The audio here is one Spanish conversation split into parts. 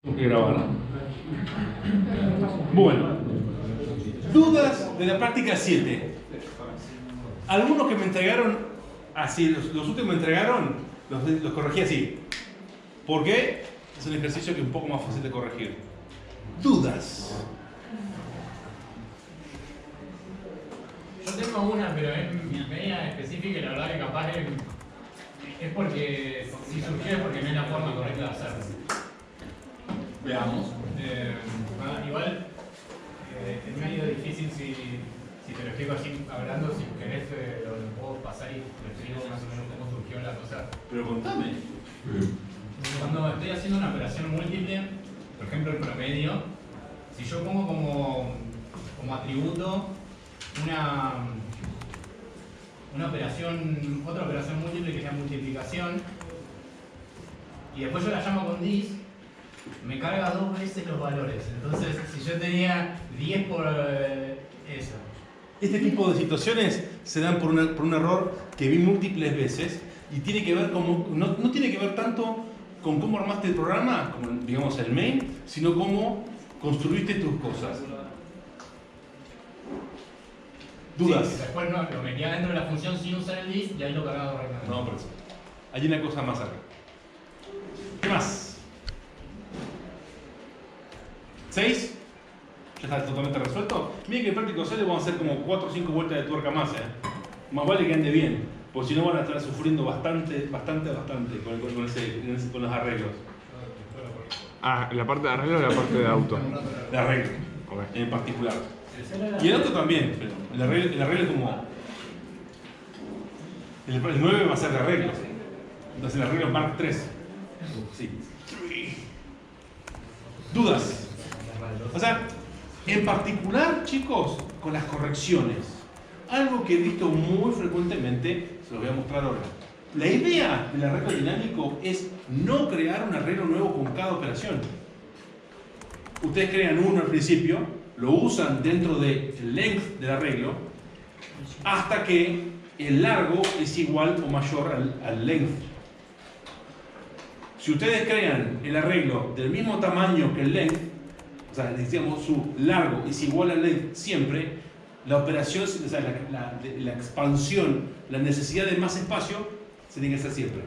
Tengo que grabar. Bueno, dudas de la práctica 7. Algunos que me entregaron así, los últimos que me entregaron, los corregí así. ¿Por qué? Es un ejercicio que es un poco más fácil de corregir. Dudas. Yo tengo una, pero es media específica y la verdad que capaz es porque, si surgió es porque no es la forma correcta de hacerlo. Veamos. Igual es medio difícil si te lo explico así hablando, si querés lo puedo pasar y lo explico más o menos cómo surgió la cosa. Pero contame. Cuando estoy haciendo una operación múltiple, por ejemplo el promedio, si yo pongo como atributo otra operación múltiple que sea multiplicación, y después yo la llamo con dis, me carga 2 veces los valores. Entonces, si yo tenía 10 por eso. Este tipo de situaciones se dan por un error que vi múltiples veces y tiene que ver no tiene que ver tanto con cómo armaste el programa, como digamos el main, sino cómo construiste tus cosas. ¿Dudas? Sí, después no, lo metía dentro de la función sin usar el dis y ahí lo cargaba correctamente. No, pero hay una cosa más acá. ¿Qué más? 6. Ya está totalmente resuelto. Miren que en práctico 6 le vamos a hacer como 4 o 5 vueltas de tuerca más. Más vale que ande bien, porque si no van a estar sufriendo bastante con los arreglos. Ah, ¿la parte de arreglo o la parte de auto? De arreglo, en particular. Y el otro también, pero el arreglo es como... El 9 va a ser de arreglo. Entonces el arreglo es Mark 3. Sí. ¿Dudas? O sea, en particular, chicos, con las correcciones. Algo que he visto muy frecuentemente, se lo voy a mostrar ahora. La idea del arreglo dinámico es no crear un arreglo nuevo con cada operación. Ustedes crean uno al principio, lo usan dentro del length del arreglo, hasta que el largo es igual o mayor al length. Si ustedes crean el arreglo del mismo tamaño que el length, o sea, decíamos su largo es igual al length siempre, la operación, o sea, la expansión, la necesidad de más espacio, se tiene que hacer siempre.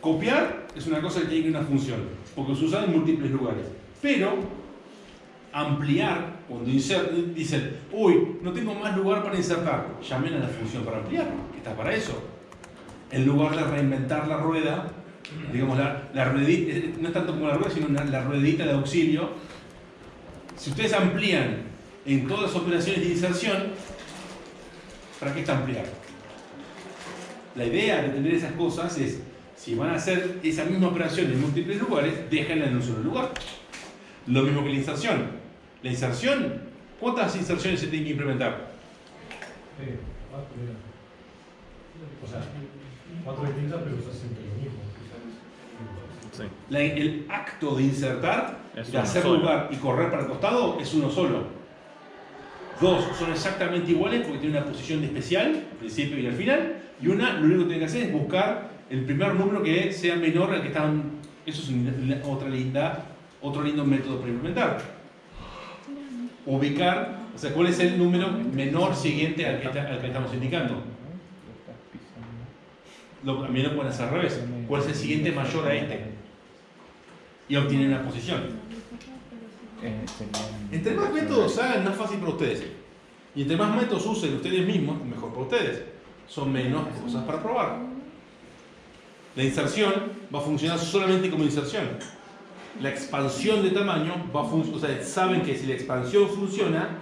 Copiar es una cosa que tiene que ir a una función, porque se usa en múltiples lugares. Pero ampliar, cuando dicen, uy, no tengo más lugar para insertar, llamen a la función para ampliar, que está para eso. En lugar de reinventar la rueda, digamos, la ruedita, no es tanto como la rueda, sino la ruedita de auxilio. Si ustedes amplían en todas las operaciones de inserción, ¿para qué está ampliar? La idea de tener esas cosas es, si van a hacer esa misma operación en múltiples lugares, déjenla en un solo lugar. Lo mismo que la inserción. La inserción, ¿cuántas inserciones se tienen que implementar? Sí, 4 o sea, 4 distintas, pero usas siempre lo mismo. Sí. El acto de insertar, Es de uno hacer solo. lugar y correr para el costado, es uno solo. 2 son exactamente iguales porque tienen una posición especial, al principio y al final, y una, lo único que tiene que hacer es buscar el primer número que sea menor al que están. Eso es otro lindo método para implementar. Ubicar, o sea, cuál es el número menor siguiente al que estamos indicando. También lo pueden hacer al revés. ¿Cuál es el siguiente mayor a este? Y obtienen una posición. Entre más métodos hagan, más fácil para ustedes. Y entre más métodos usen ustedes mismos, mejor para ustedes. Son menos cosas para probar. La inserción va a funcionar solamente como inserción. La expansión de tamaño va a funcionar. O sea, saben que si la expansión funciona,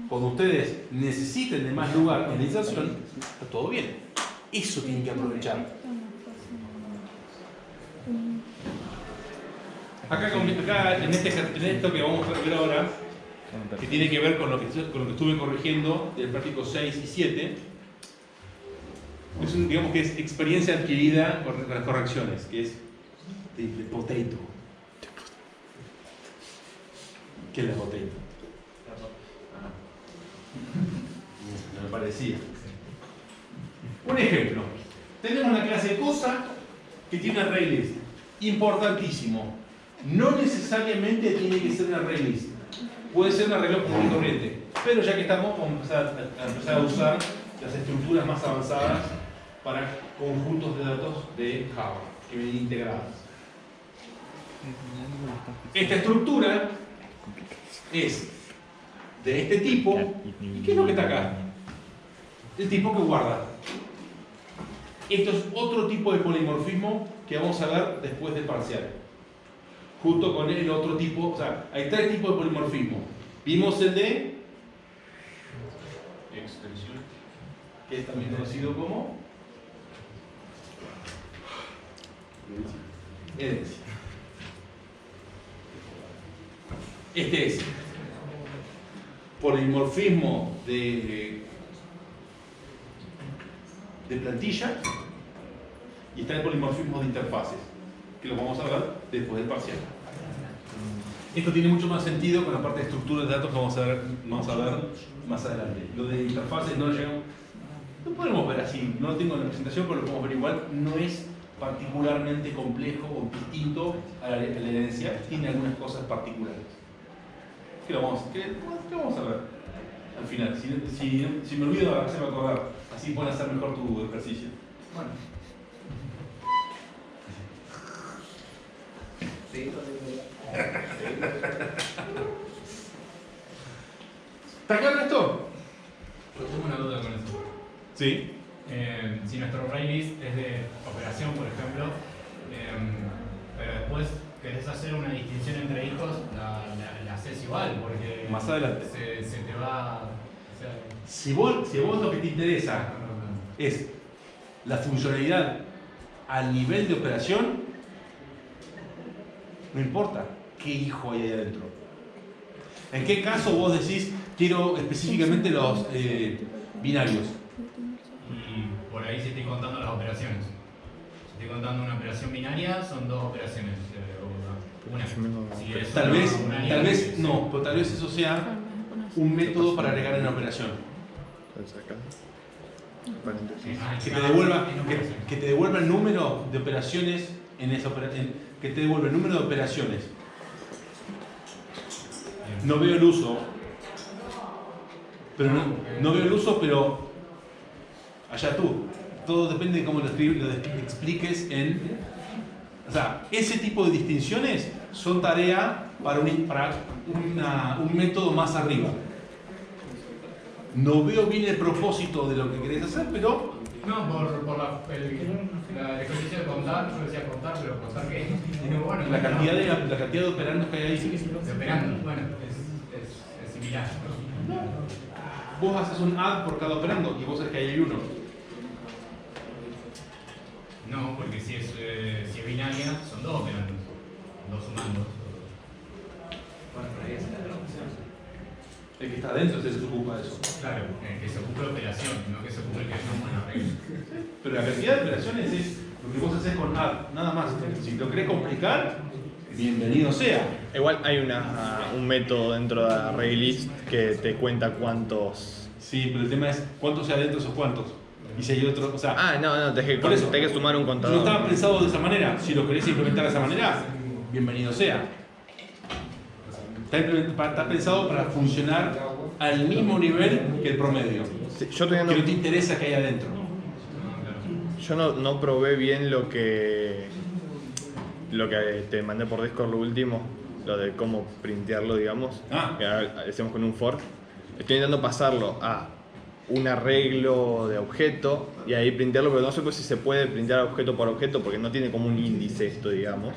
cuando ustedes necesiten de más lugar en la inserción, está todo bien. Eso tienen que aprovechar. Acá en esto que vamos a ver ahora, que tiene que ver con lo que estuve corrigiendo del práctico 6 y 7, digamos que es experiencia adquirida con las correcciones, que es de potato. ¿Qué es la potato? No me parecía. Un ejemplo. Tenemos una clase cosa que tiene un array list. Importantísimo. No necesariamente tiene que ser un array list. Puede ser un arreglo común y corriente. Pero ya que estamos, vamos a empezar a usar las estructuras más avanzadas para conjuntos de datos de Java, que vienen integradas. Esta estructura es de este tipo. ¿Y qué es lo que está acá? El tipo que guarda. Esto es otro tipo de polimorfismo que vamos a ver después del parcial. Junto con el otro tipo, o sea, hay tres tipos de polimorfismo. Vimos el de extensión, que es también conocido como herencia. Este es polimorfismo de plantilla y está el polimorfismo de interfaces, que lo vamos a ver después del parcial. Esto tiene mucho más sentido con la parte de estructuras de datos que vamos a ver más adelante. Lo de interfaces no llegamos, no podemos ver así, no lo tengo en la presentación, pero lo podemos ver igual. No es particularmente complejo o distinto a la herencia, tiene algunas cosas particulares. ¿Qué vamos a ver al final? Si me olvido, ahora se me va a acordar. Así pueden hacer mejor tu ejercicio. Bueno. ¿Está claro esto? Yo tengo una duda con eso. Sí. Si nuestro array list es de operación, por ejemplo, pero después querés hacer una distinción entre hijos, la haces igual, porque Más adelante. se te va. O sea, Si vos lo que te interesa es la funcionalidad al nivel de operación, no importa qué hijo hay ahí adentro. ¿En qué caso vos decís quiero específicamente los binarios? y por ahí si estoy contando las operaciones. Si estoy contando una operación binaria, son dos operaciones. Una. Si es Tal una vez binaria, no, pero tal vez eso sea un método para agregar en la operación. Que te devuelva el número de operaciones en esa que te devuelva el número de operaciones. No veo el uso, pero no veo el uso, pero allá tú. Todo depende de cómo lo expliques en. O sea, ese tipo de distinciones son tarea para un método más arriba. No veo bien el propósito de lo que querés hacer, pero. No, por el ejercicio de contar, yo decía contar, pero contar qué. Bueno, La cantidad de operandos que hay ahí. de operando, bueno, es similar. Vos haces un add por cada operando y vos sabés que ahí hay uno. No, porque si es binaria, son dos operandos, dos sumandos. Bueno, pero ahí está la opción. El que está adentro es el que se ocupa de eso. Claro, que se ocupe de operación, no que se ocupe el que no buena regla. Pero la cantidad de operaciones es lo que vos haces con add, nada más. Si lo querés complicar, bienvenido sea. Igual hay un método dentro de ArrayList que te cuenta cuántos. Sí, pero el tema es cuántos hay adentro esos cuántos. Y si hay otro, o sea. No, Por eso, tenés que sumar un no contador. estaba pensado de esa manera. Si lo querés implementar de esa manera, bienvenido sea. Está pensado para funcionar al mismo nivel que el promedio. Sí, Que no te interesa que hay adentro. Yo no probé bien lo que te mandé por Discord lo último, lo de cómo printearlo, digamos. Que hacemos con un fork. Estoy intentando pasarlo a un arreglo de objeto y ahí printearlo, pero no sé pues si se puede printear objeto por objeto porque no tiene como un índice esto, digamos.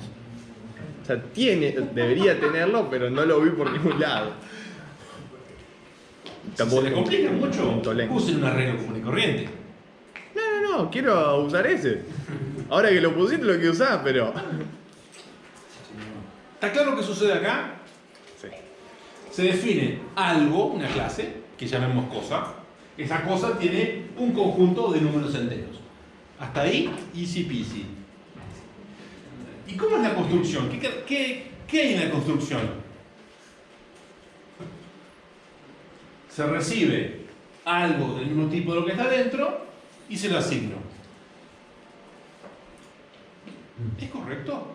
O sea, debería tenerlo, pero no lo vi por ningún lado. Si se le complica mucho, Tolen. usen un arreglo común y corriente. No, quiero usar ese. Ahora que lo pusiste lo que usás, pero. ¿Está claro qué sucede acá? Sí. Se define algo, una clase, que llamemos cosa. Esa cosa tiene un conjunto de números enteros. Hasta ahí, easy peasy. ¿Y cómo es la construcción? ¿Qué hay en la construcción? Se recibe algo del mismo tipo de lo que está dentro y se lo asigno. ¿Es correcto?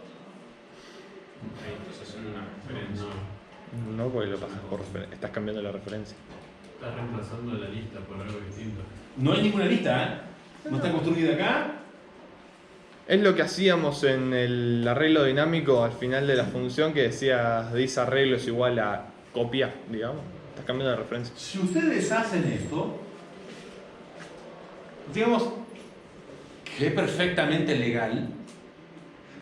haciendo una referencia. No, porque lo pasas por estás cambiando la referencia. Estás reemplazando la lista por algo distinto. No hay ninguna lista, ¿eh? No está construida acá. Es lo que hacíamos en el arreglo dinámico al final de la función que decía this arreglo es igual a copia, digamos. Estás cambiando la referencia. Si ustedes hacen esto, digamos que es perfectamente legal,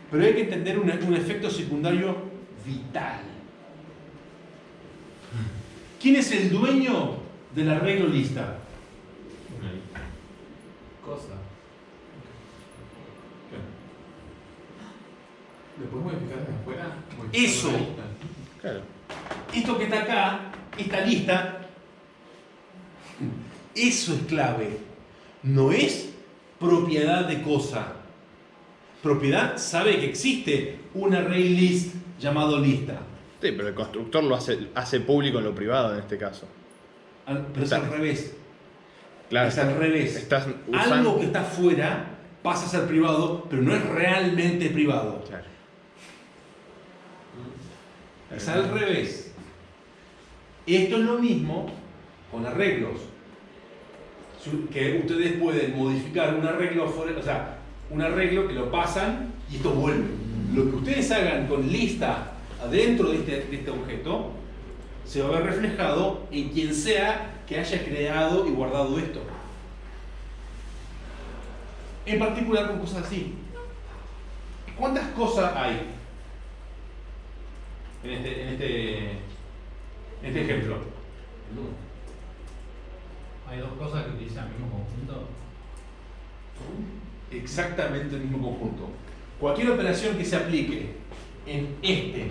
pero hay que entender un efecto secundario vital. ¿Quién es el dueño del arreglo lista? Cosa. ¿Después modificar desde afuera? Eso. Claro. Esto que está acá, esta lista, eso es clave. No es propiedad de cosa. Propiedad sabe que existe un array list llamado lista. Sí, pero el constructor lo hace público en lo privado en este caso. Pero es al revés. Claro, es al revés. Estás usando... Algo que está fuera pasa a ser privado, pero no es realmente privado. Claro. Es al revés. Esto es lo mismo con arreglos. Que ustedes pueden modificar un arreglo afuera, o sea, un arreglo que lo pasan y esto vuelve. Lo que ustedes hagan con lista adentro de este objeto se va a ver reflejado en quien sea que haya creado y guardado esto. En particular con cosas así. ¿Cuántas cosas hay en este ejemplo? Hay dos cosas que utilizan el mismo conjunto. Exactamente el mismo conjunto. Cualquier operación que se aplique en este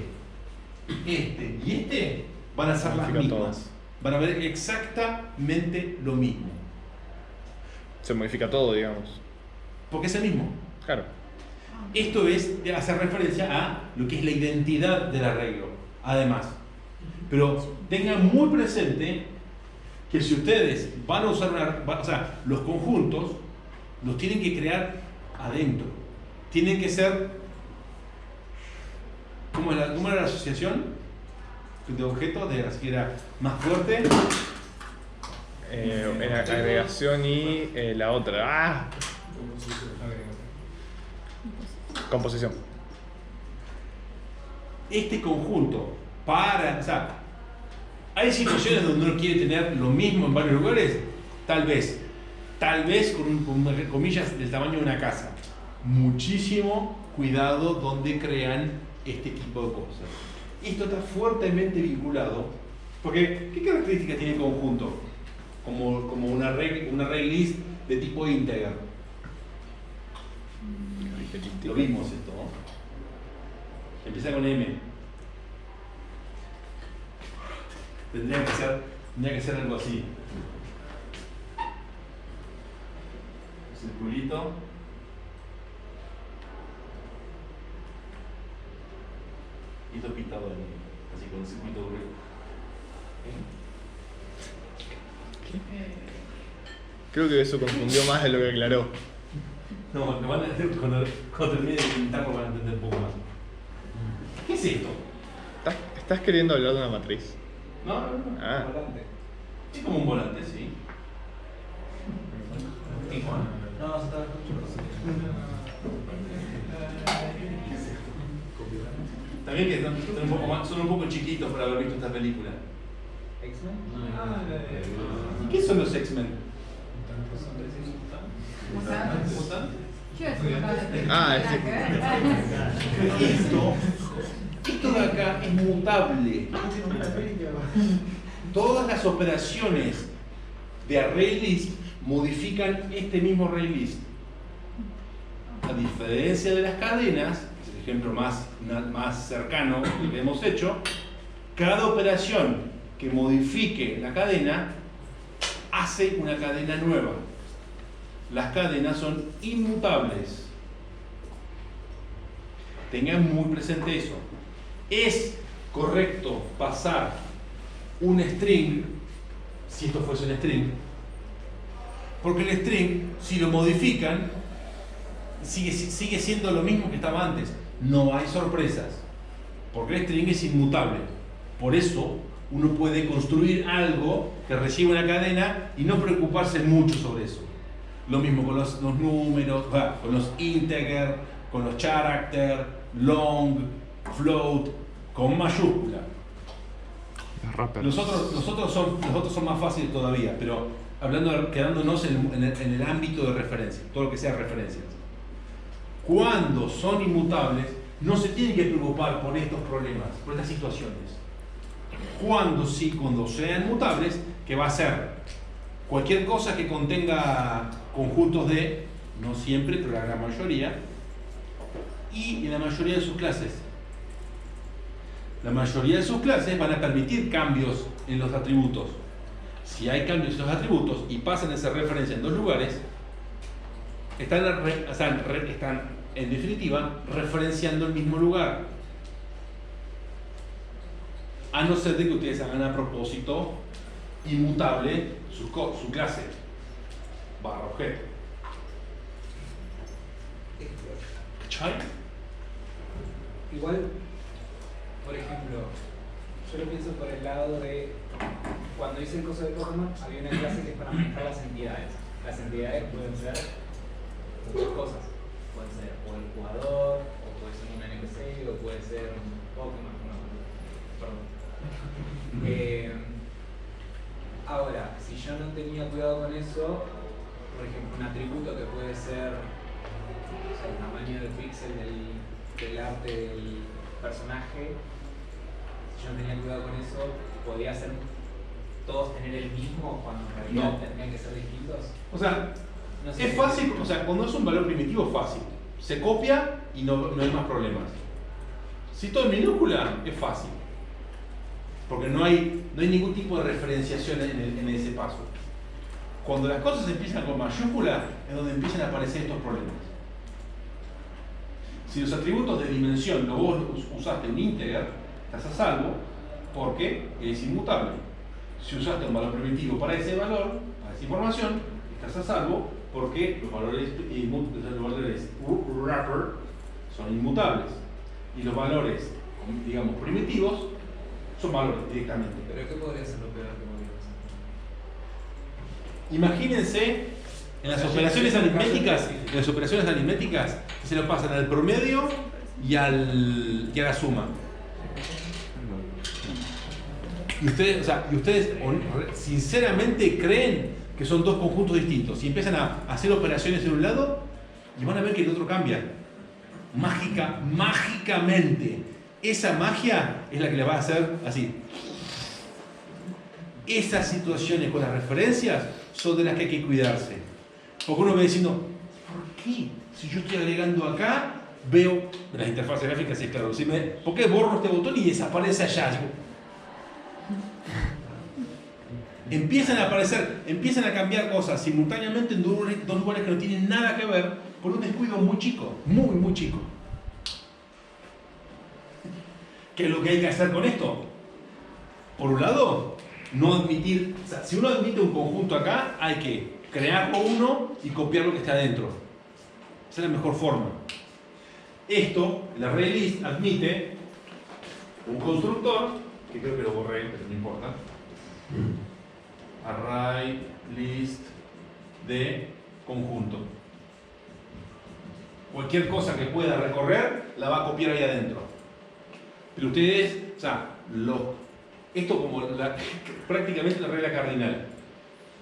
y este van a ser las mismas. Todas. Van a ver exactamente lo mismo. Se modifica todo, digamos. Porque es el mismo. Claro. Esto es de hacer referencia a lo que es la identidad del arreglo, además. Pero tengan muy presente que si ustedes van a usar los conjuntos los tienen que crear adentro. Tienen que ser... ¿Cómo era la asociación de objetos? De la que era más fuerte. En agregación y la otra. ¡Ah! Composición. Este conjunto o sea, hay situaciones donde uno quiere tener lo mismo en varios lugares, tal vez con comillas del tamaño de una casa. Muchísimo cuidado donde crean este tipo de cosas. Esto está fuertemente vinculado, porque ¿qué características tiene el conjunto? Como un array list de tipo integer. Lo vimos esto, ¿no? Empieza con M. Tendría que ser algo así. Circulito. Y esto pintado así con un circuito duro. Creo que eso confundió más de lo que aclaró. No, lo van a hacer cuando termine de pintarlo van a entender un poco más. ¿Qué es esto? ¿Estás queriendo hablar de una matriz? No. Ah. Volante. Es como un volante, sí. No, se está También que son un poco chiquitos para haber visto esta película. ¿X-Men? ¿Y qué son los X-Men? ¿Mutantes? ¿Qué es mutante? Ah, Esto de acá es mutable. Todas las operaciones de array list modifican este mismo array list. A diferencia de las cadenas, que es el ejemplo más cercano que hemos hecho, cada operación que modifique la cadena hace una cadena nueva. Las cadenas son inmutables. Tengan muy presente eso. Es correcto pasar un string, si esto fuese un string, porque el string, si lo modifican, sigue siendo lo mismo que estaba antes. No hay sorpresas. Porque el string es inmutable. Por eso uno puede construir algo que recibe una cadena y no preocuparse mucho sobre eso. Lo mismo con los números, con los integer, con los character, long, float, con mayúscula. Los otros son más fáciles todavía, pero quedándonos en el ámbito de referencia, todo lo que sea referencias. Cuando son inmutables, no se tienen que preocupar por estos problemas, por estas situaciones. Cuando sean mutables, que va a ser cualquier cosa que contenga conjuntos de, no siempre, pero la gran mayoría, y en la mayoría de sus clases. La mayoría de sus clases van a permitir cambios en los atributos. Si hay cambios en los atributos y pasan a ser referencia en dos lugares, están en definitiva referenciando el mismo lugar. A no ser de que ustedes hagan a propósito inmutable su clase barra objeto. ¿Cachai? Igual, por ejemplo, yo lo pienso por el lado de cuando hice el coso de Pokémon, había una clase que es para manejar las entidades. Las entidades pueden ser muchas cosas. Puede ser o el jugador, o puede ser un NPC, o puede ser un Pokémon. Ahora, si yo no tenía cuidado con eso, por ejemplo, un atributo que puede ser el tamaño del píxel del arte del personaje, si yo no tenía cuidado con eso, podía ser todos tener el mismo cuando en realidad tendrían que ser distintos. O sea, no sé es fácil, o sea, cuando es un valor primitivo es fácil. Se copia y no hay más problemas. Si todo es minúscula, es fácil. Porque no hay ningún tipo de referenciación en ese paso. Cuando las cosas empiezan con mayúscula, es donde empiezan a aparecer estos problemas. Si los atributos de dimensión vos usaste un integer, estás a salvo porque es inmutable. Si usaste un valor primitivo para ese valor, para esa información, estás a salvo porque los valores wrapper son inmutables. Y los valores, digamos, primitivos, son valores directamente. ¿Pero qué podría ser lo peor que podría pasar? Imagínense en las operaciones aritméticas, que se lo pasan al promedio y a la suma. Y ustedes sinceramente creen que son dos conjuntos distintos y empiezan a hacer operaciones en un lado y van a ver que el otro cambia. Mágicamente. Esa magia es la que les va a hacer así. Esas situaciones con las referencias son de las que hay que cuidarse. Porque uno va diciendo, ¿por qué? Si yo estoy agregando acá, veo las interfaces gráficas, es claro. ¿Por qué borro este botón y desaparece allá? Empiezan a cambiar cosas simultáneamente en dos lugares que no tienen nada que ver por un descuido muy chico, muy chico. ¿Qué es lo que hay que hacer con esto? Por un lado, no admitir, o sea, si uno admite un conjunto acá, hay que crearlo uno y copiar lo que está adentro. Esa es la mejor forma. Esto, el ArrayList admite un constructor, que creo que lo borré, pero no importa. ArrayList de conjunto. Cualquier cosa que pueda recorrer, la va a copiar ahí adentro. Pero ustedes, o sea, esto como prácticamente la regla cardinal.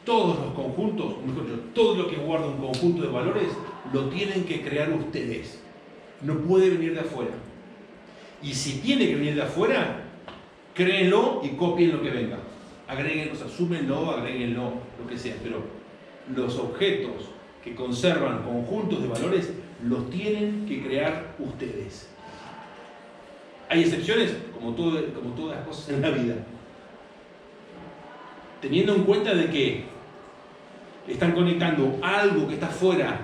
Todos los conjuntos, mejor dicho, todo lo que guarda un conjunto de valores, lo tienen que crear ustedes. No puede venir de afuera. Y si tiene que venir de afuera, créenlo y copien lo que venga. Agréguenlo, o sea, súmenlo, agréguenlo, lo que sea. Pero los objetos que conservan conjuntos de valores, los tienen que crear ustedes. Hay excepciones, como todas las cosas en la vida. Teniendo en cuenta de que están conectando algo que está afuera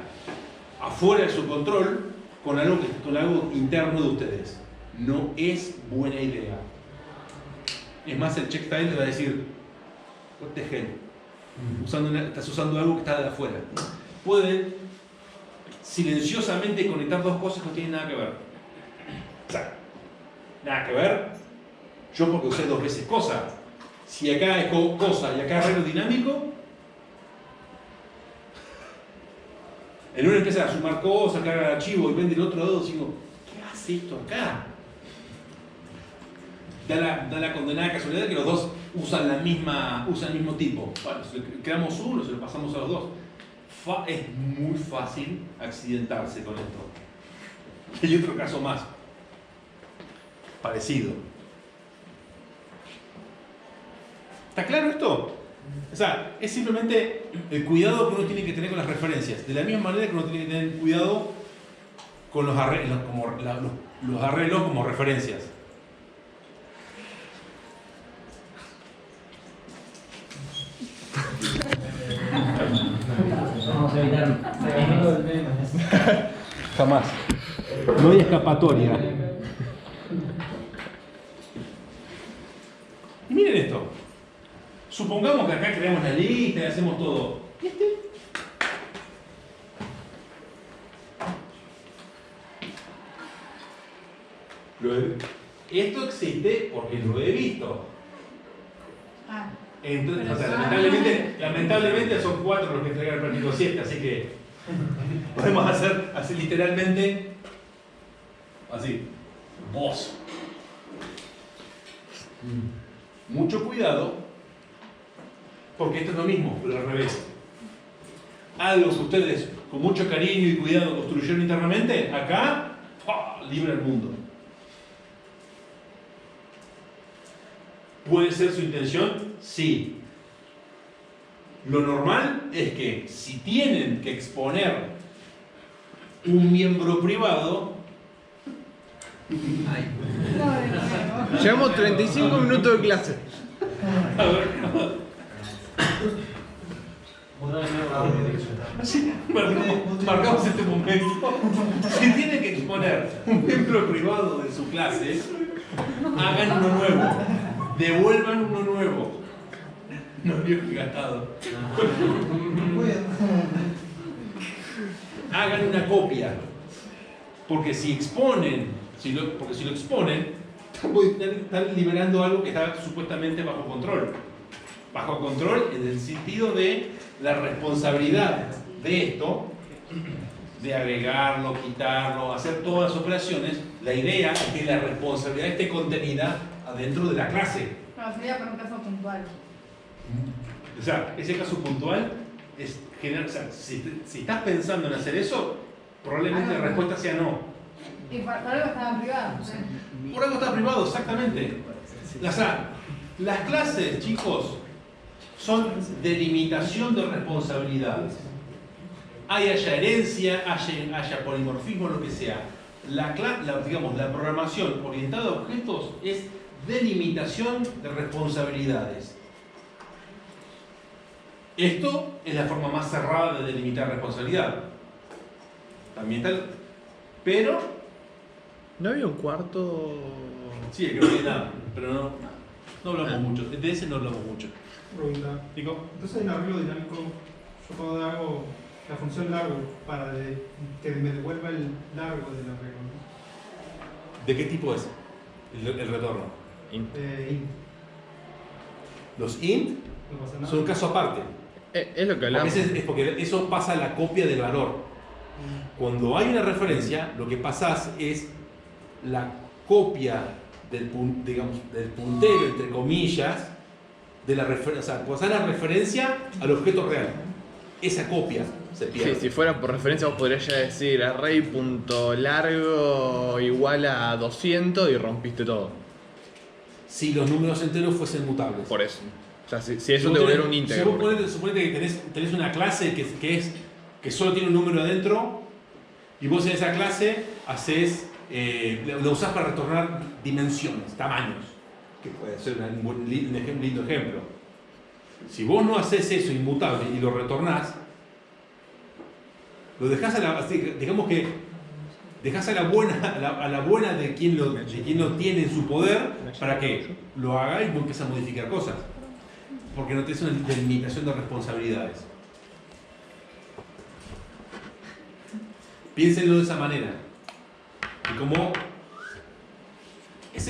de su control, con algo interno de ustedes. No es buena idea. Es más, el checkstyle le va a decir, what the hell, estás usando algo que está de afuera. Pueden silenciosamente conectar dos cosas que no tienen nada que ver. O sea, nada que ver. Yo porque usé 2 veces cosa. Si acá es cosa y acá arreglo dinámico, el uno empieza a sumar cosas, carga el archivo y vende el otro lado, digo, ¿qué hace esto acá? Da la condenada casualidad que los dos usan el mismo tipo. Bueno, si creamos uno, se lo pasamos a los dos. Es muy fácil accidentarse con esto. Hay otro caso más, parecido. ¿Está claro esto? O sea, es simplemente el cuidado que uno tiene que tener con las referencias. De la misma manera que uno tiene que tener cuidado con los arreglos como referencias. Vamos a evitar. Jamás. No hay escapatoria. Y miren esto. Supongamos que acá creamos la lista y hacemos todo. ¿Y este? Esto existe porque lo he visto. Entonces, o sea, lamentablemente son 4 los que entregan el permiso 7, así que podemos hacer así literalmente así. Vos. Mucho cuidado, porque esto es lo mismo, pero al revés. Algo que ustedes con mucho cariño y cuidado construyeron internamente, acá, ¡pah!, libre el mundo. ¿Puede ser su intención? Sí. Lo normal es que si tienen que exponer un miembro privado, llevamos 35 minutos de clase. A ver, sí, marcamos este momento. Si tienen que exponer un miembro privado de su clase, hagan uno nuevo. Devuelvan uno nuevo. No habría gastado. Hagan una copia. Porque si exponen, porque si lo exponen, están liberando algo que está supuestamente bajo control. Bajo control en el sentido de la responsabilidad de esto, de agregarlo, quitarlo, hacer todas las operaciones. La idea es que la responsabilidad esté contenida adentro de la clase. No, sería para un caso puntual. O sea, ese caso puntual es general. O sea, si estás pensando en hacer eso, probablemente la respuesta sea no. Y por algo estaba privado. Por algo está privado, exactamente. O sea, las clases, chicos, son delimitación de responsabilidades. Haya herencia, haya polimorfismo, lo que sea. La programación orientada a objetos es delimitación de responsabilidades. Esto es la forma más cerrada de delimitar responsabilidad. También está pero ¿no había un cuarto? sí, creo que nada, pero no hablamos mucho. De ese no hablamos mucho. Pregunta. ¿Digo? Entonces en arreglo dinámico yo puedo dar algo, la función largo para que me devuelva el largo del arreglo, ¿no? ¿De qué tipo es el retorno? Int. Los int No pasa nada. son un caso aparte. Es lo que A hablamos. veces es porque eso pasa a la copia del valor. Cuando hay una referencia, lo que pasás es la copia del puntero, entre comillas, de la referencia. O sea, pasás la referencia al objeto real. Esa copia se pierde. Sí, si fuera por referencia vos podrías ya decir array.largo igual a 200 y rompiste todo. Si los números enteros fuesen mutables. Por eso. O sea, si eso te volviera un íntegro. Suponete que tenés una clase que solo tiene un número adentro y vos en esa clase la usás para retornar dimensiones, tamaños, que puede ser un lindo ejemplo. Si vos no haces eso inmutable y lo retornás, lo dejás digamos que dejás a la buena de quien lo tiene en su poder para que lo haga y vos empieces a modificar cosas. Porque no tenés una delimitación de responsabilidades. Piénsenlo de esa manera. Y como Es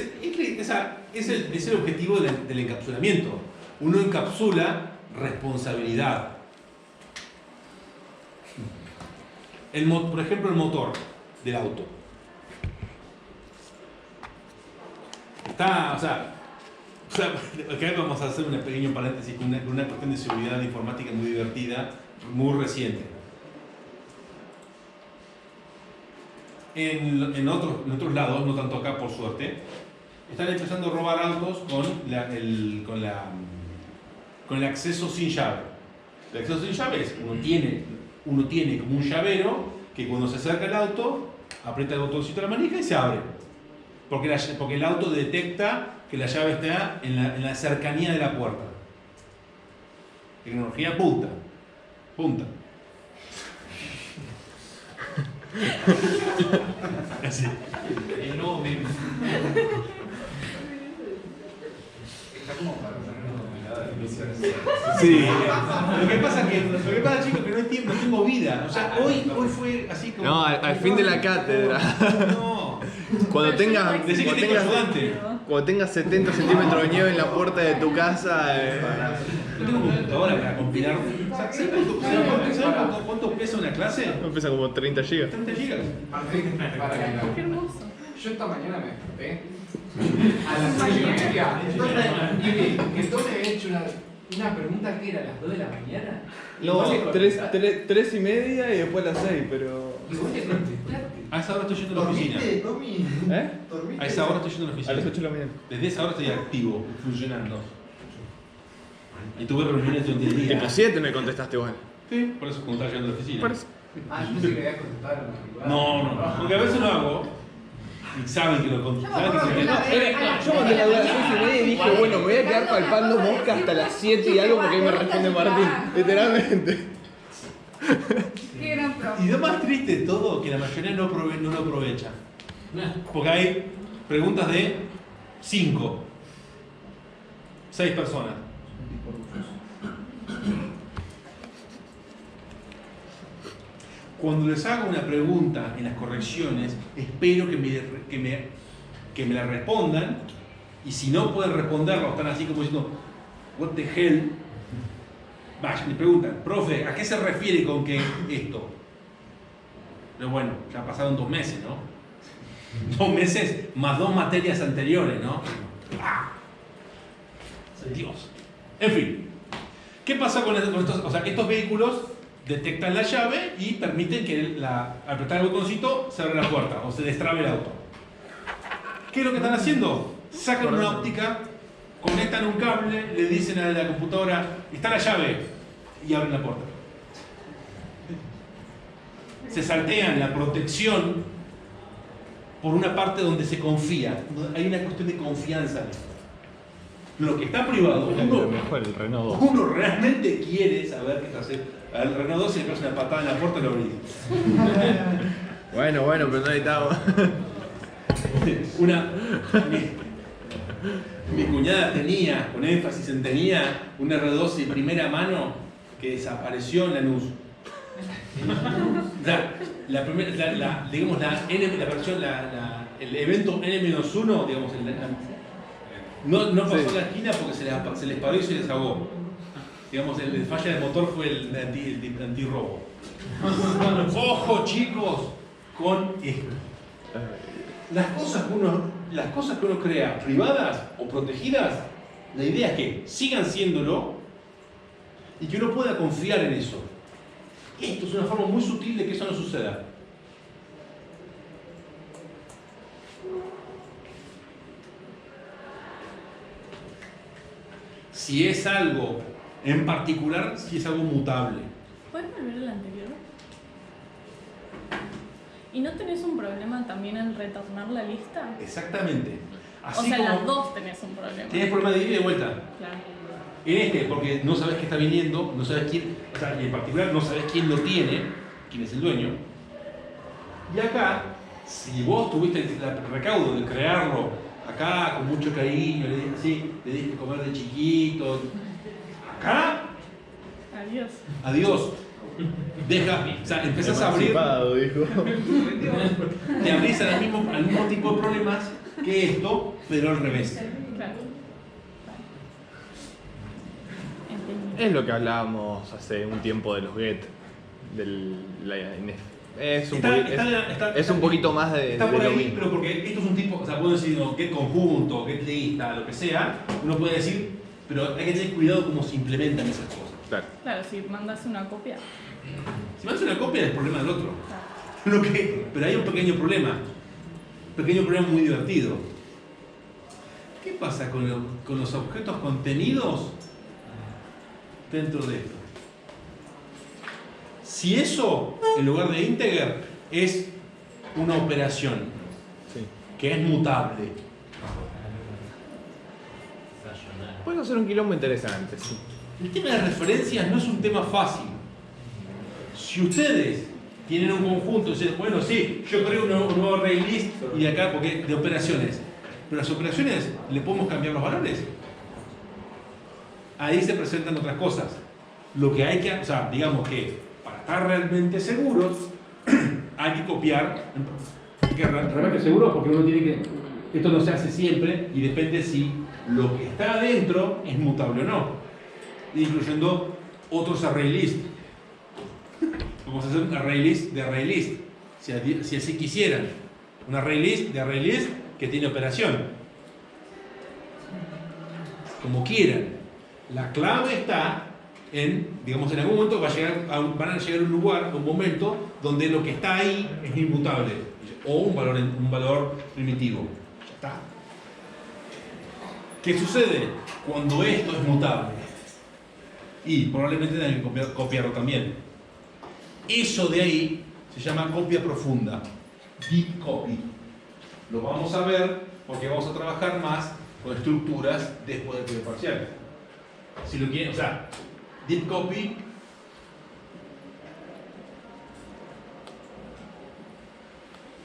el objetivo del encapsulamiento. Uno encapsula responsabilidad. Por ejemplo, el motor del auto. Acá vamos a hacer un pequeño paréntesis con una cuestión de seguridad informática muy divertida, muy reciente. En otros lados, no tanto acá por suerte, están empezando a robar autos con el acceso sin llave. El acceso sin llave es, uno tiene como un llavero que cuando se acerca el auto, aprieta el botoncito de la manija y se abre. Porque el auto detecta que la llave está en la cercanía de la puerta. Tecnología punta. Así. El nuevo meme. Sí. Lo que pasa, chicos, que no tengo vida. O sea, hoy fue así como. No, al fin de la cátedra. No. Cuando tengas 70 centímetros de nieve en la puerta de tu casa. No tengo computadora para compilar. ¿Sabes cuánto pesa una clase? No pesa como 30 gigas. 30 gigas. Qué hermoso. Yo esta mañana me desperté a las 6:30 y entonces he hecho una pregunta que era a las 2 de la mañana. No, 3 y media y después las 6, pero. Y vos le contestaste. A esa hora estoy yendo a la oficina. ¿Eh? A esa hora estoy yendo a la A oficina. las 8 de la mañana. Desde esa hora estoy activo, funcionando. Y tuve reuniones durante el día. Tipo 7 me contestaste igual. Sí, por eso cuando estaba llegando a la oficina. Por eso. Ah, yo pensé que le habías contestado en la madrugada. No, porque a veces lo hago. Y saben que lo contesto. Yo me acuerdo que la Yo mandé la duda a las 6 y media y dije, bueno, me voy a quedar palpando mosca hasta las 7 y algo porque ahí me responde Martín. Literalmente. Qué gran profe. Y lo más triste de todo, que la mayoría no lo aprovecha. Porque hay preguntas de 5, 6 personas. Cuando les hago una pregunta en las correcciones, espero que me la respondan. Y si no pueden responderlo, están así como diciendo, what the hell. Vaya, me preguntan, profe, ¿a qué se refiere con que esto? Pero bueno, ya pasaron 2 meses, ¿no? 2 meses más 2 materias anteriores, ¿no? ¡Ah! Dios. En fin, ¿qué pasa con estos? O sea, estos vehículos detectan la llave y permiten que al apretar el botoncito se abra la puerta o se destrabe el auto. ¿Qué es lo que están haciendo? Sacan una óptica, conectan un cable, le dicen a la computadora, está la llave, y abren la puerta. Se saltean la protección por una parte donde se confía. Hay una cuestión de confianza en esto. Lo que está privado, Mejor el Renault 2. uno realmente quiere saber qué está haciendo. Al Renault 2 se le pasa una patada en la puerta y lo abrí. Bueno, pero no necesitamos. Mi cuñada tenía, con énfasis en tenía, un R12 de primera mano que desapareció en Lanús. El evento N-1, digamos, no pasó a la esquina porque se les paró y se les ahogó. Digamos, el falla del motor fue el antirrobo. ¡Ojo, chicos! Con esto. Las cosas que uno crea privadas o protegidas, la idea es que sigan siéndolo y que uno pueda confiar en eso. Esto es una forma muy sutil de que eso no suceda. Si es algo en particular, si es algo mutable. ¿Puedes volver al anterior? ¿Y no tenés un problema también en retornar la lista? Exactamente. Así o sea, como las dos tenés un problema. tienes problema de ida y de vuelta. Claro. En porque no sabes qué está viniendo, no sabes quién, o sea, y en particular no sabes quién lo tiene, quién es el dueño. Y acá, si vos tuviste el recaudo de crearlo acá con mucho cariño, le diste comer de chiquito, acá, Adiós. adiós. O sea, empezás a abrir, Dijo. te abrís al mismo tipo de problemas que esto, pero al revés. Claro. Es lo que hablábamos hace un tiempo de los get, es un poquito más de Está por lo ahí, mismo. pero porque esto es un tipo, o sea, puedo decir no, get conjunto, get lista, lo que sea, uno puede decir, pero hay que tener cuidado cómo se implementan esas cosas. Claro. Claro, si mandas una copia. Si mandas una copia es el problema del otro. Claro. Pero hay un pequeño problema muy divertido. ¿Qué pasa con los objetos contenidos dentro de esto? Si eso, en lugar de integer, es una operación que es mutable, Puede ser un quilombo interesante, sí. el tema de referencias no es un tema fácil. Si ustedes tienen un conjunto y dicen, bueno, sí, yo creo un nuevo array list y de acá, porque de operaciones, pero las operaciones le podemos cambiar los valores. Ahí se presentan otras cosas. Lo que hay que, o sea, digamos que para estar realmente seguros, hay que copiar. Hay que realmente seguros porque uno tiene que. Esto no se hace siempre y depende si lo que está adentro es mutable o no, incluyendo otros array list. Vamos a hacer un array list de array list, si así quisieran. Un array list de array list que tiene operación. Como quieran. La clave está en, digamos, en algún momento van a llegar a un lugar, a un momento, donde lo que está ahí es inmutable. O un valor primitivo. Ya está. ¿Qué sucede cuando esto es mutable? Y probablemente tengan que copiarlo también. Eso de ahí se llama copia profunda. Deep copy. Lo vamos a ver porque vamos a trabajar más con estructuras después del periodo parcial. Si lo quieren, o sea, deep copy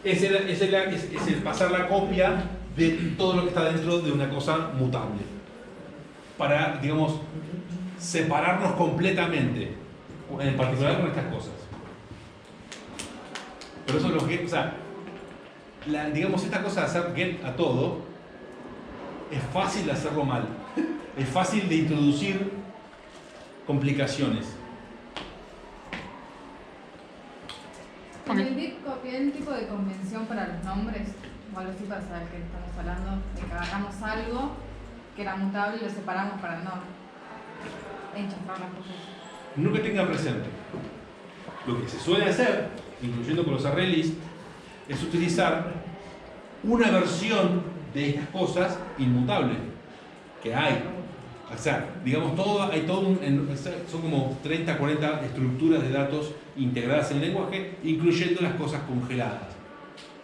es el pasar la copia de todo lo que está dentro de una cosa mutable. Para, digamos, separarnos completamente, en particular con estas cosas. Pero eso es lo que, o sea, digamos, esta cosa de hacer get a todo, es fácil de hacerlo mal. Es fácil de introducir complicaciones. En el deep copy hay un tipo de convención para los nombres, o algo así para saber que estamos hablando, de que agarramos algo que era mutable y lo separamos para no enchafar las cosas. Nunca tenga presente. Lo que se suele hacer, incluyendo con los array list, es utilizar una versión de estas cosas inmutable que hay. O sea, digamos, son como 30, 40 estructuras de datos integradas en el lenguaje, incluyendo las cosas congeladas.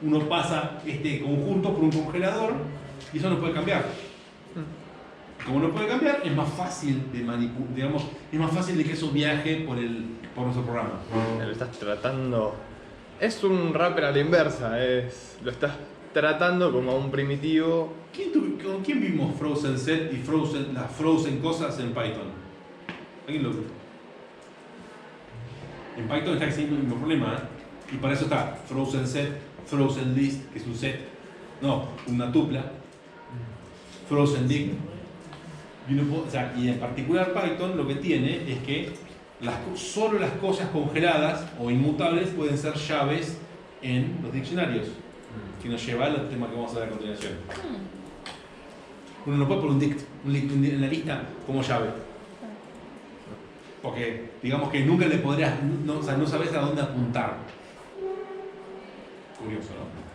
Uno pasa este conjunto por un congelador y eso no puede cambiar. Como no puede cambiar, es más fácil de manipular, digamos, es más fácil de que eso viaje por nuestro programa. Lo estás tratando. Es un wrapper a la inversa, lo estás tratando como a un primitivo. ¿Con quién vimos Frozen Set y las Frozen cosas en Python? ¿Alguien lo vio? En Python está existiendo el mismo problema, y para eso está Frozen Set, Frozen List, que es un set, no, una tupla, Frozen Dict. Y en particular Python lo que tiene es que solo las cosas congeladas o inmutables pueden ser llaves en los diccionarios, que nos lleva al tema que vamos a ver a continuación. Uno no puede poner un dict en la lista como llave, porque digamos que nunca le podrías, no sabes a dónde apuntar. Curioso, ¿no?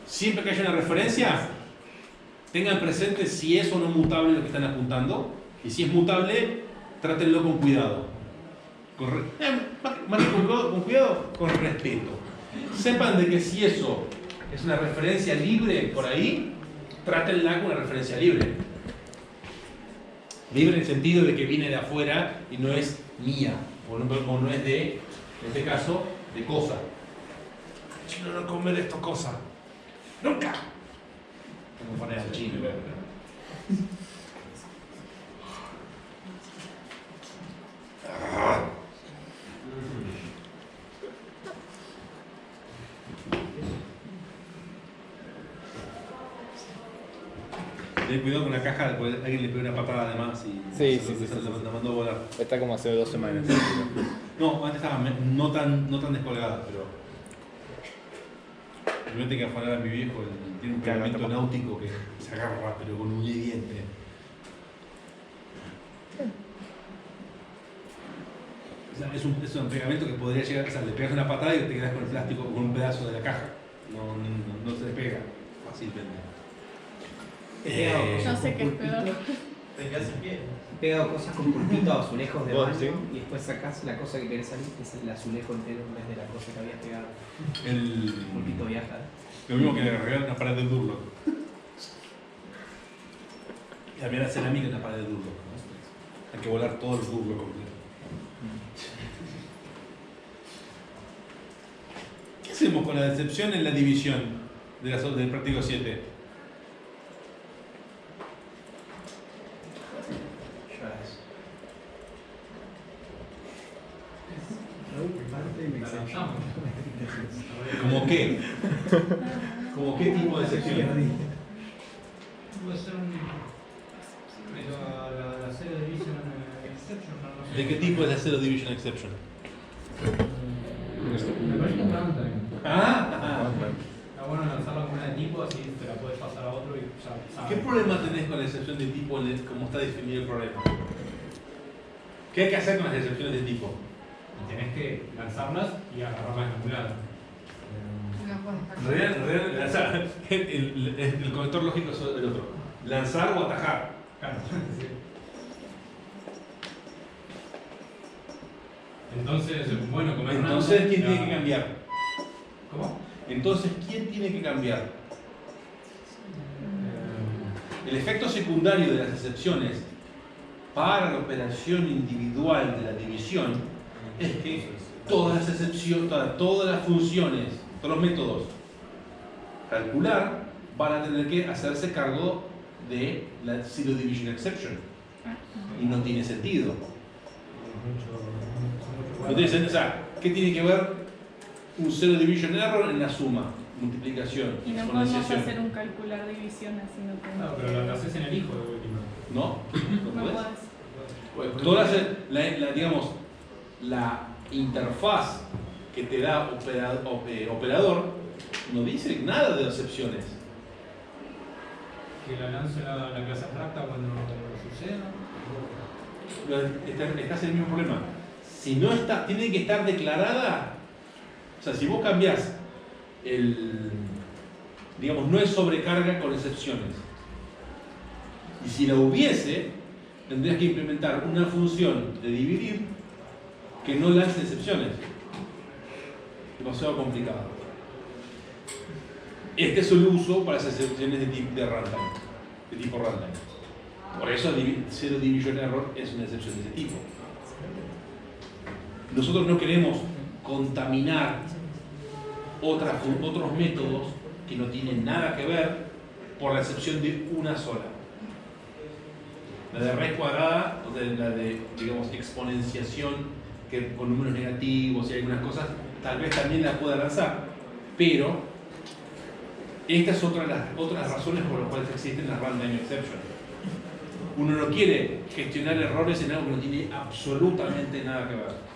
Siempre que haya una referencia, tengan presente si es o no mutable lo que están apuntando, y si es mutable, trátenlo con cuidado. Más que con cuidado, con respeto. Sepan de que si eso es una referencia libre por ahí, trátenla con una referencia libre. Libre en el sentido de que viene de afuera y no es mía, o no es de, en este caso, de cosa. Chino no comer esto cosa. ¡Nunca! Como poner al chino. Ten cuidado con la caja, porque alguien le pegó una patada además y Sí, la mandó a volar. Está como hace 2 semanas. No, antes estaba no tan descolgada, pero. Realmente que afanar a mi viejo, tiene un Claro, pegamento náutico que se agarra, pero con un diente. O sea, es un pegamento que podría llegar, o sea, le pegas una patada y te quedas con el plástico, con un pedazo de la caja. No se pega fácilmente. Yo sé que es peor. He pegado cosas con pulpito a azulejos de ¿Vos, baño sí? y después sacás la cosa que querés salir, que es el azulejo entero en vez de la cosa que habías pegado. El pulpito viaja. Lo mismo que le regalan una pared de Durlock. Y también la cerámica en la pared de Durlock, ¿no? Hay que volar todo el Durlock completo. ¿Qué hacemos con la decepción en la división del práctico 7? ¿Cómo qué? ¿Cómo qué tipo de decepción? Puede ser la Zero Division Exception, no sé. ¿De qué tipo es la Zero Division Exception? Me parece un runtime. Ah, Está bueno lanzarla como una de tipo, así te la puedes pasar a otro y ya sabes. ¿qué problema tenés con la excepción de tipo como está definido el problema? ¿Qué hay que hacer con las excepciones de tipo? Y tenés que lanzarlas y agarrarlas en algún lado. No puedes dejar. Lanzar, el conector lógico es el otro. Lanzar o atajar. Claro, sí. Entonces, bueno, como es Entonces, ¿quién ya- tiene que cambiar? ¿Cómo? Entonces, ¿quién tiene que cambiar? El efecto secundario de las excepciones para la operación individual de la división es que todas las excepciones, todas las funciones, todos los métodos calcular van a tener que hacerse cargo de la Zero Division Exception. Y no tiene sentido. No tiene sentido. O sea, ¿qué tiene que ver un Zero Division Error en la suma, multiplicación, Y no podemos exponenciación? hacer un calcular división así, no Claro, tenemos. pero lo haces en el hijo de última. ¿No? ¿No No podés? podés. Todas digamos, la interfaz que te da operador no dice nada de excepciones. Que la lanzo en la clase abstracta cuando suceda. Estás en el mismo problema. Si no está, tiene que estar declarada. O sea, si vos cambiás digamos, no es sobrecarga con excepciones. Y si la hubiese, tendrías que implementar una función de dividir que no lance excepciones. Demasiado complicado. Este es el uso para las excepciones de tipo runtime. Por eso Zero Division Error es una excepción de ese tipo. Nosotros no queremos contaminar otros métodos que no tienen nada que ver por la excepción de una sola. La de raíz cuadrada, o la de, digamos, exponenciación, que con números negativos y algunas cosas, tal vez también la pueda lanzar, pero esta es otra de las otras razones por las cuales existen las runtime exceptions. Uno no quiere gestionar errores en algo que no tiene absolutamente nada que ver.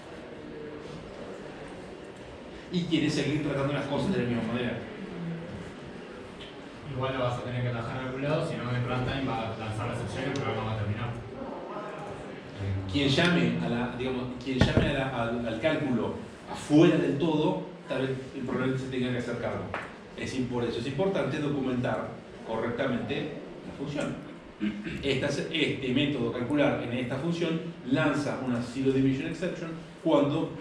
Y quiere seguir tratando las cosas de la misma manera. Igual lo vas a tener que atajar en algún lado, si no en runtime va a lanzar las excepciones pero no va a terminar. Quien llame al cálculo afuera del todo, tal vez el problema se tenga que hacer cargo. Por eso es importante documentar correctamente la función. Este método calcular en esta función lanza una Zero Division Exception cuando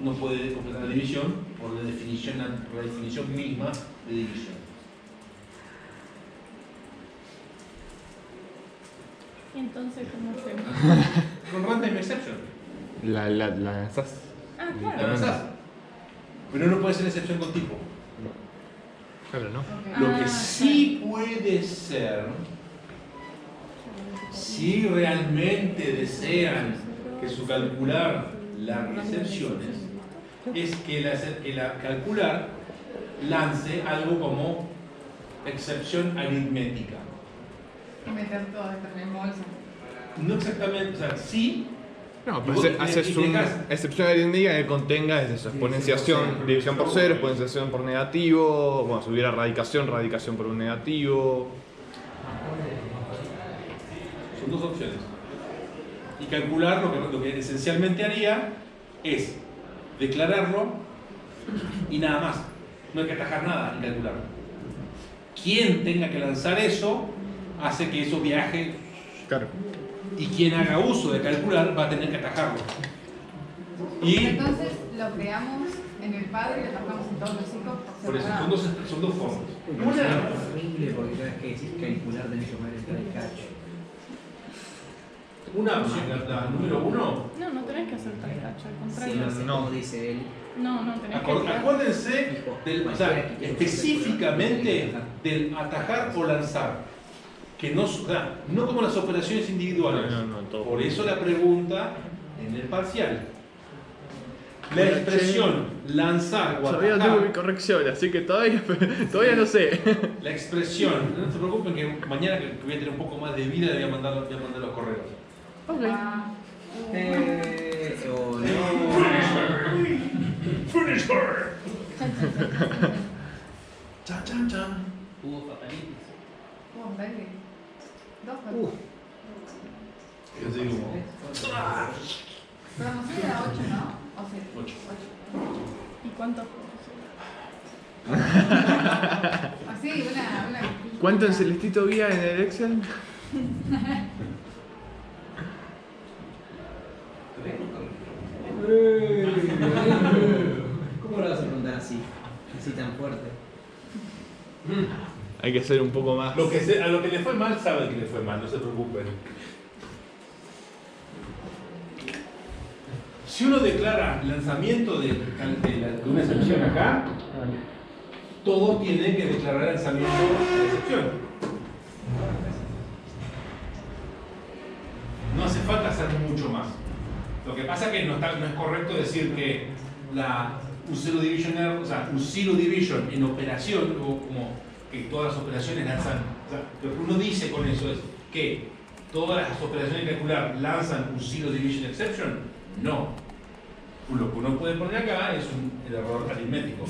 no puede completar la división por la definición misma de división. ¿Y entonces cómo hacemos? Con runtime exception. La lanzás. Ah, La claro. lanzás. Pero no puede ser excepción con tipo. Claro, ¿no? Lo que sí puede ser, si realmente desean que su calcular las excepciones, es que la calcular lance algo como excepción aritmética. Y meter todo esto en el mismo bolso. No exactamente, o sea, sí. No, Y pues vos haces te una dejas- excepción aritmética que contenga eso, exponenciación, división por cero, exponenciación por negativo, bueno, si hubiera radicación, radicación por un negativo. Son dos opciones. Y calcular lo que esencialmente haría es declararlo y nada más. No hay que atajar nada en calcularlo. Quien tenga que lanzar eso hace que eso viaje. Claro. Y quien haga uso de calcular va a tener que atajarlo. Y Entonces lo creamos en el padre y lo atajamos en todos los hijos por eso separado. son dos formas. Es horrible porque cada vez que decís calcular tenés que poner el try catch. Una opción, la número 1. No, no tenés que hacer try catch, al Sí, contrario. no sé cómo dice él. No, tenés que tirar. Acuérdense del, o sea, específicamente del atajar o lanzar. Que no, o sea, no como las operaciones individuales. No, todo. Por eso la pregunta en el parcial. La expresión lanzar o Todavía no tengo mi atajar. corrección, así que todavía no sé. La expresión, no se preocupen que mañana que voy a tener un poco más de vida le voy a mandar los correos. Ok. Ah, O no. Finish her. Chan, chan, chan. Chan, chan, chan. Hubo fatalities. Baby. Dos Yo digo, Pero no sé, era 8, ¿no? O 7. 8. ¿Y cuánto? Así, una. ¿Cuánto en Celestito había en el Excel? ¿Cómo lo vas a preguntar así? Así tan fuerte. Hay que ser un poco más. A lo que le fue mal, saben que le fue mal, no se preocupen. Si uno declara lanzamiento de una excepción acá, todos tienen que declarar lanzamiento de la excepción. No hace falta hacer mucho más. Lo que pasa es que no es correcto decir que un zero division error, o sea, un zero division en operación, o como que todas las operaciones lanzan, o sea, lo que uno dice con eso es que todas las operaciones de calcular lanzan un zero division exception. No. Lo que uno puede poner acá es el error aritmético.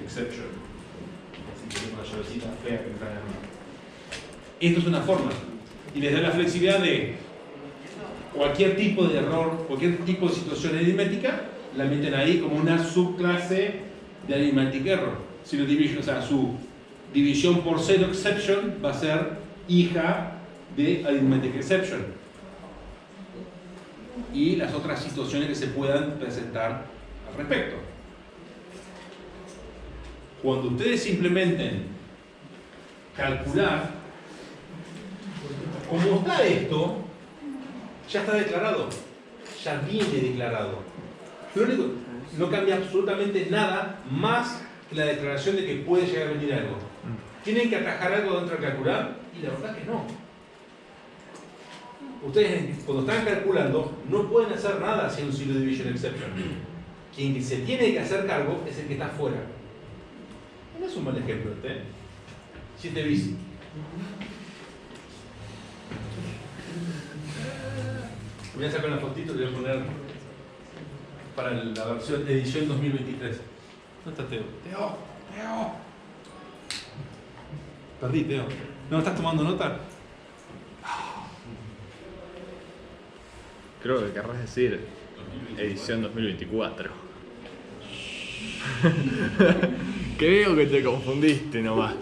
Exception. Así que tengo una llavecita fea que me trae a mí. Esto es una forma. Y les da la flexibilidad de cualquier tipo de error, cualquier tipo de situación aritmética, la meten ahí como una subclase de arithmetic error. Zero division, o sea, su división por cero exception va a ser hija de arithmetic exception. Y las otras situaciones que se puedan presentar al respecto. Cuando ustedes implementen calcular, como está esto, ya está declarado, ya viene declarado. Lo único, no cambia absolutamente nada más que la declaración de que puede llegar a venir algo. ¿Tienen que atajar algo dentro del calcular? Y la verdad que no. Ustedes cuando están calculando no pueden hacer nada sin un zero division exception. Quien se tiene que hacer cargo es el que está afuera. No es un mal ejemplo este. 7 bis. Voy a sacar una fotito y le voy a poner para la versión de edición 2023. ¿Dónde está Teo? Teo. Perdí, Teo. ¿No estás tomando nota? Creo que querrás decir edición 2024. Creo que te confundiste nomás.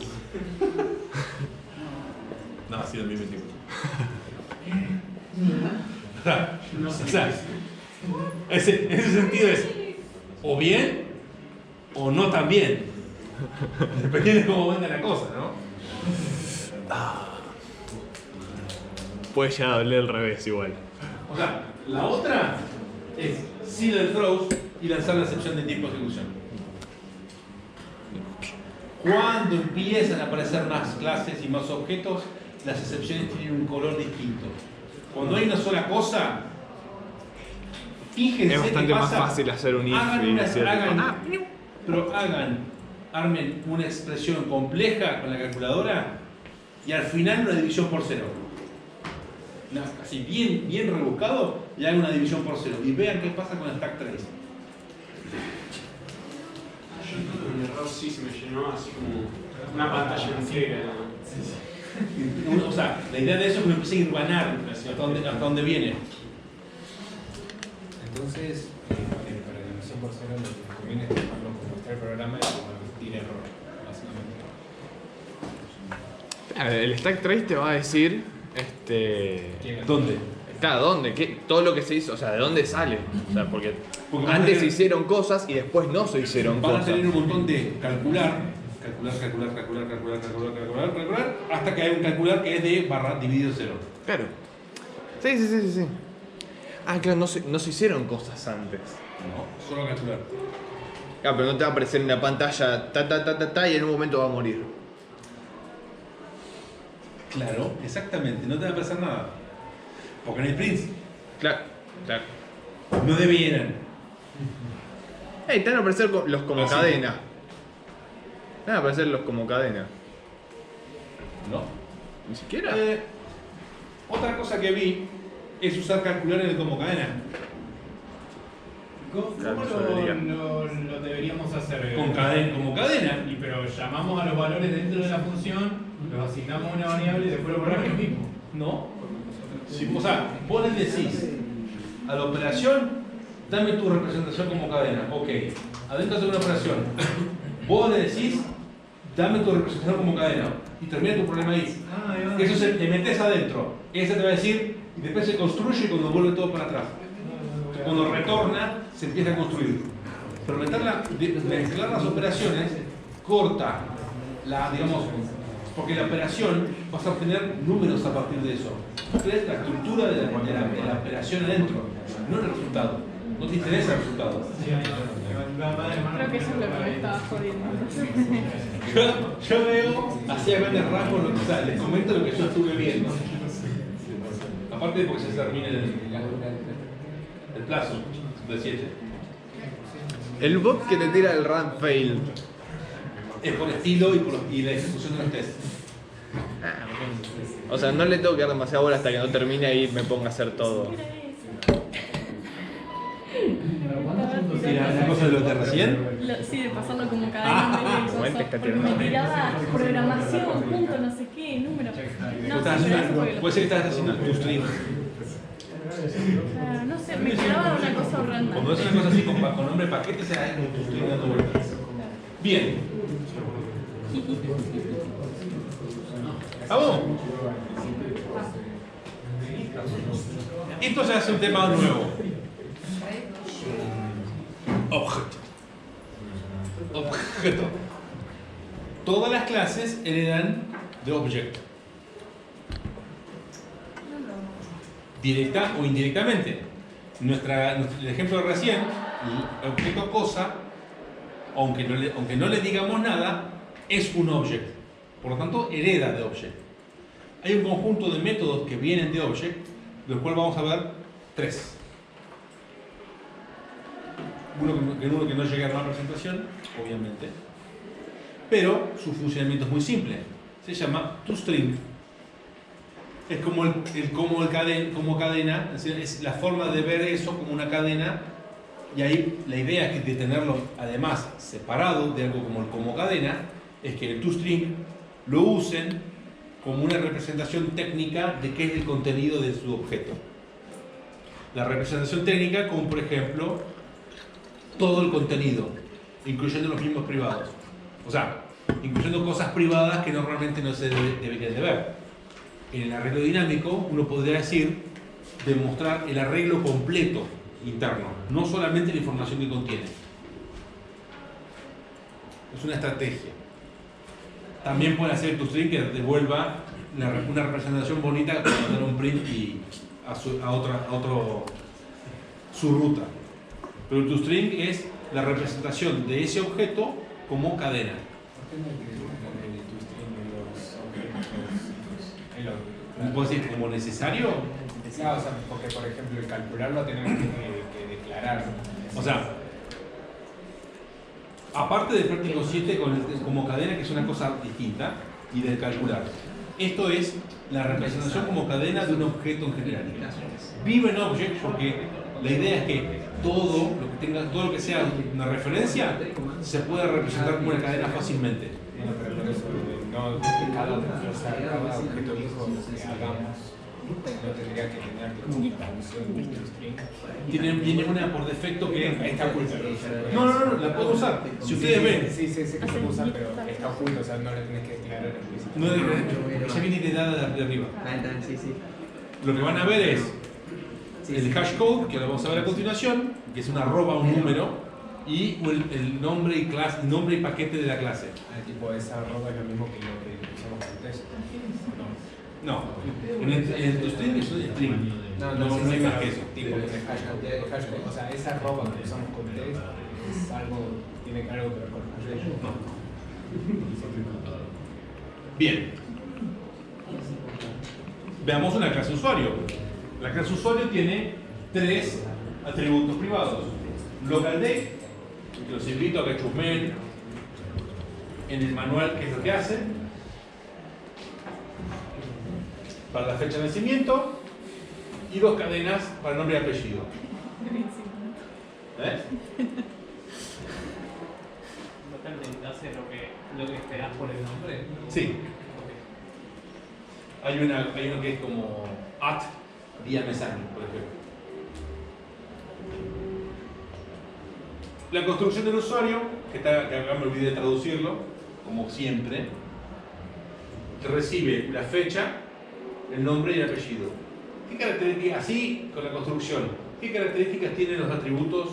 No, ha sido 2024. O sea, ese sentido es o bien o no tan bien. Dependiendo de cómo venga la cosa, ¿no? Puede ya doler al revés igual. O sea, la otra es single throws y lanzar la excepción de tiempo de ejecución. Cuando empiezan a aparecer más clases y más objetos, las excepciones tienen un color distinto. Cuando hay una sola cosa, Fíjense Es bastante qué más pasa. fácil hacer un if Hagan y una- decir, armen una expresión compleja con la calculadora y al final una división por cero. Así bien rebuscado y hagan una división por cero. Y vean qué pasa con stack trace. Un error sí se me llenó así como una pantalla entera. O sea, la idea de eso es que uno empiece a irvanar hasta dónde viene. Entonces, para la división por cero lo que conviene es dejarlo como está el programa y convertir error, básicamente. el stack trace te va a decir ¿Dónde? claro, ¿dónde? Todo lo que se hizo, o sea, ¿de dónde sale? O sea, porque Porque antes se hicieron cosas y después no se hicieron Van a cosas. tener un montón de calcular, hasta que hay un calcular que es de barra dividido cero. Claro. Sí. Ah, claro, no se hicieron cosas antes. No, solo calcular. Claro, pero no te va a aparecer en la pantalla ta y en un momento va a morir. Claro, exactamente, no te va a pasar nada. Porque en el Prince Claro. no debieran. Te van a aparecer los como Ah, sí. cadena. Te van a aparecer los como cadena. ¿No? Ni siquiera. Otra cosa que vi es usar calcular en el como cadena. ¿Cómo Claro, lo deberíamos hacer? Como cadena. Y pero llamamos a los valores dentro de la función, los asignamos a una variable y después lo borramos lo mismo. No. Sí, o sea, vos le decís a la operación, dame tu representación como cadena. Ok. Adentro de una operación, vos le decís, dame tu representación como cadena. Y termina tu problema ahí. Eso te metes adentro. Ese te va a decir, y después se construye cuando vuelve todo para atrás. Cuando retorna, se empieza a construir. Pero mezclar las operaciones corta digamos, porque la operación vas a obtener números a partir de eso. Tú crees la estructura de la operación adentro, no el resultado. No te interesa el resultado. Creo que eso es lo que me estaba jodiendo. Yo veo así a grandes rasgos lo que sale. Les comento lo que yo estuve viendo. Aparte de porque se termine el plazo de 7. El bot que te tira el run fail. Es por estilo y la ejecución de los test. O sea, no le tengo que dar demasiada bola hasta que no termine y me ponga a hacer todo. ¿Y la cosa de los de recién? Sí, de pasarlo como cadena en vez de Momento cosas. está Porque tirando. me tiraba programación, punto, no sé qué, número. No, sí, pero eso porque Puede ser que estás haciendo tu stream. Claro, no sé, me quedaba una cosa horrenda. Cuando es una cosa así con nombre paquete, se da como tu stream dando vueltas. Bien. ¿Vamos? Esto se hace un tema nuevo. Objeto. Todas las clases heredan de objeto. Directa o indirectamente. El ejemplo de recién, el objeto cosa, aunque no le digamos nada, es un objeto. Por lo tanto, hereda de objeto. Hay un conjunto de métodos que vienen de object, de los cuales vamos a ver 3. Uno que no llega a la presentación, obviamente, pero su funcionamiento es muy simple. Se llama toString. Es como cadena, es la forma de ver eso como una cadena, y ahí la idea es que de tenerlo además separado de algo como cadena, es que el toString lo usen como una representación técnica de qué es el contenido de su objeto. La representación técnica, como por ejemplo, todo el contenido, incluyendo los mismos privados. O sea, incluyendo cosas privadas que normalmente no se deberían de ver. En el arreglo dinámico, uno podría decir, demostrar el arreglo completo interno, no solamente la información que contiene. Es una estrategia. También puede hacer toString que devuelva una representación bonita para mandar un print y a otro su ruta. Pero el toString es la representación de ese objeto como cadena. ¿Por qué no utilizan el toString en los objetos? ¿Puedo decir como necesario? No, o sea, porque por ejemplo el calcular lo tenemos que declarar aclarar. O sea, aparte del práctico 7 como cadena, que es una cosa distinta, y del calcular. Esto es la representación como cadena de un objeto en general. Vive en object porque la idea es que todo lo que sea una referencia se pueda representar como una cadena fácilmente. Bueno, pero por eso, no cada objeto hijo que hagamos no tendría que tener como función string. Viene una por defecto que está oculta. No, la puedo usar. Si ustedes ven. Sí, sé que se puede usar, pero está oculta, o sea, no la tenés que declarar al principio. No, ella viene heredada de arriba. Sí. Lo que van a ver es el hash code, que lo vamos a ver a continuación, que es una arroba, un número, y el nombre y paquete de la clase. Tipo, esa arroba es lo mismo que lo que usamos con texto. No, en el string es un string. No hay más que eso. Tipo, el hash code. O sea, esa arroba que usamos con texto es algo, tiene algo que ver con el hash code. Bien. Veamos una clase usuario. La clase usuario tiene 3 atributos privados. LocalDate, que los invito a que chusmeen en el manual qué es lo que hace. Para la fecha de nacimiento y 2 cadenas para nombre y apellido. ¿Hace lo que esperás por el nombre? Sí. Hay uno que es como @diamesani, por ejemplo. La construcción del usuario, que acá me olvidé de traducirlo, como siempre, recibe la fecha, el nombre y el apellido. ¿Qué características, así con la construcción, qué características tienen los atributos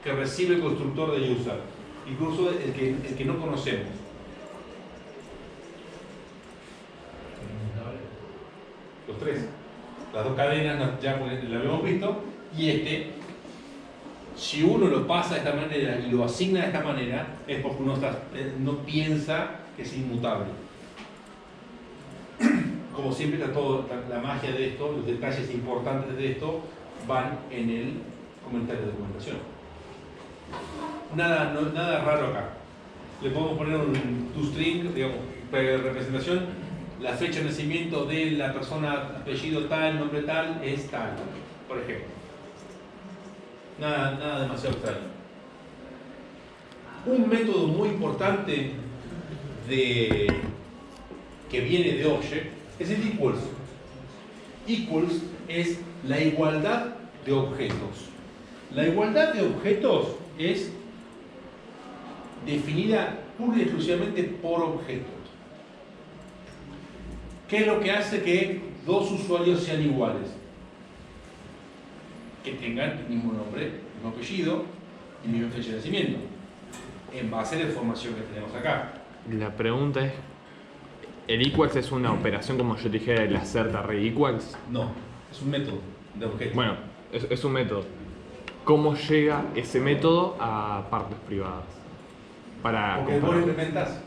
que recibe el constructor de user? Incluso el que no conocemos. Los 3. Las 2 cadenas ya lo habíamos visto. Y si uno lo pasa de esta manera y lo asigna de esta manera, es porque uno no piensa que es inmutable. Como siempre, la magia de esto, los detalles importantes de esto van en el comentario de documentación. Nada raro acá. Le podemos poner un toString, digamos, representación. La fecha de nacimiento de la persona, apellido tal, nombre tal, es tal, por ejemplo. Nada demasiado extraño. Un método muy importante que viene de Object es el equals. Equals es la igualdad de objetos. La igualdad de objetos es definida pura y exclusivamente por objetos. ¿Qué es lo que hace que 2 usuarios sean iguales? Que tengan el mismo nombre, el mismo apellido y la misma fecha de nacimiento, en base a la información que tenemos acá. La pregunta es, ¿el equals es una operación como yo te dije el hacer array equals? No, es un método de objetos. Bueno, es un método. ¿Cómo llega ese método a partes privadas? Porque vos lo implementás.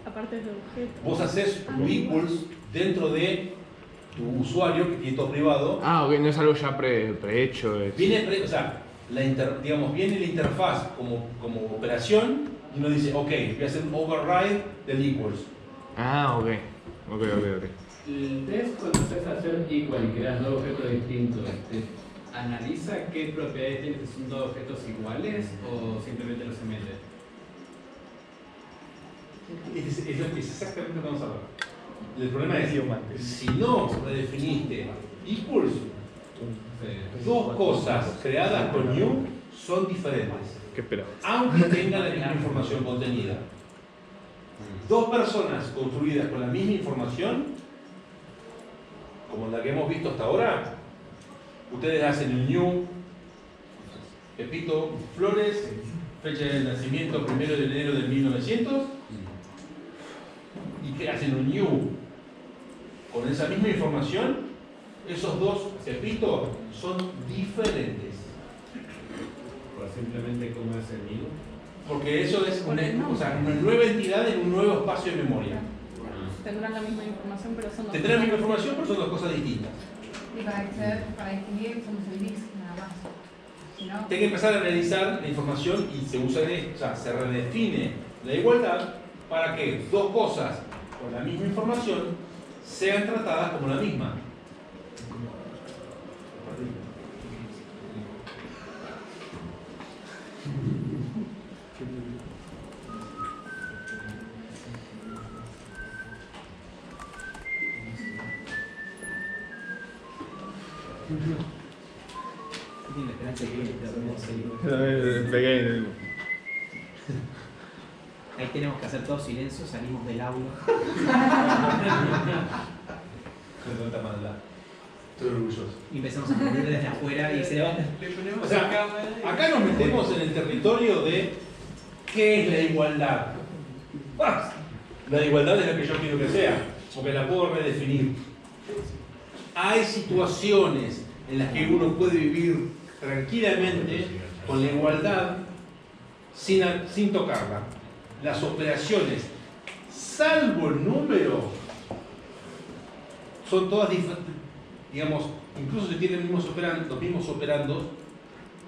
Aparte de objetos. Vos haces un equals dentro de tu usuario, que tiene todo privado. Ok, no es algo ya prehecho. Viene la interfaz como operación y uno dice, ok, voy a hacer un override del equals. Ok. El test, cuando haces hacer equal y creas 2 objetos distintos, ¿analiza qué propiedades tienen que son 2 objetos iguales o simplemente los mete? Es exactamente lo que vamos a ver. El problema es, si no redefiniste equals, 2 cosas creadas con new son diferentes. ¿Qué esperabas? Aunque tengan la misma información contenida. 2 personas construidas con la misma información, como la que hemos visto hasta ahora, ustedes hacen el new, Pepito Flores, fecha de nacimiento 1 de enero de 1900, y que hacen un new con esa misma información, esos 2 Pepito son diferentes. ¿Por simplemente cómo es el new? Porque eso es una nueva entidad en un nuevo espacio de memoria. Tendrán la misma información, pero son 2 Tendrán la misma información, pero son 2 cosas distintas. Y para distinguir somos el mix nada más. Si no, Hay que empezar a analizar la información y se usa o sea, se redefine la igualdad para que dos cosas con la misma información sean tratadas como la misma. Ahí tenemos que hacer todo silencio, salimos del aula. Estoy orgulloso. Y empezamos a aprender desde afuera y se levanta. O sea, acá nos metemos en el territorio de ¿qué es la igualdad? La igualdad es lo que yo quiero que sea, porque la puedo redefinir. Hay situaciones en las que uno puede vivir tranquilamente con la igualdad sin tocarla. Las operaciones, salvo el número, son todas diferentes. Digamos, incluso si tienen los mismos operandos,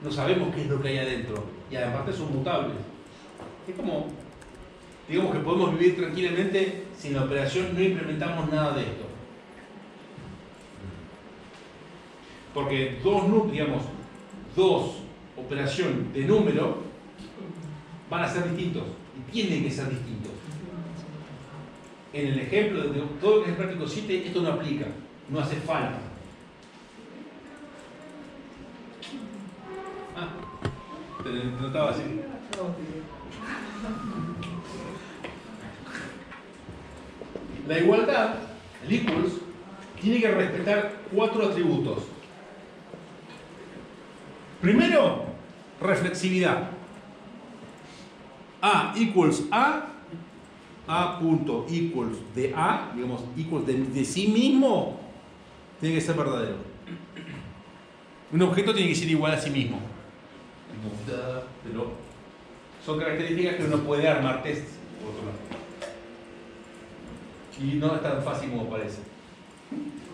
no sabemos qué es lo que hay adentro. Y además son mutables. Es como, digamos que podemos vivir tranquilamente sin la operación, no implementamos nada de esto. Porque dos operaciones de número van a ser distintos y tienen que ser distintos. En el ejemplo de todo lo que es práctico 7, esto no aplica, no hace falta. Te notaba así. La igualdad, el equals, tiene que respetar 4 atributos. Primero, reflexividad. A equals A punto equals de A, digamos, equals de sí mismo, tiene que ser verdadero. Un objeto tiene que ser igual a sí mismo. Pero son características que uno puede armar tests por otro lado. Y no es tan fácil como parece.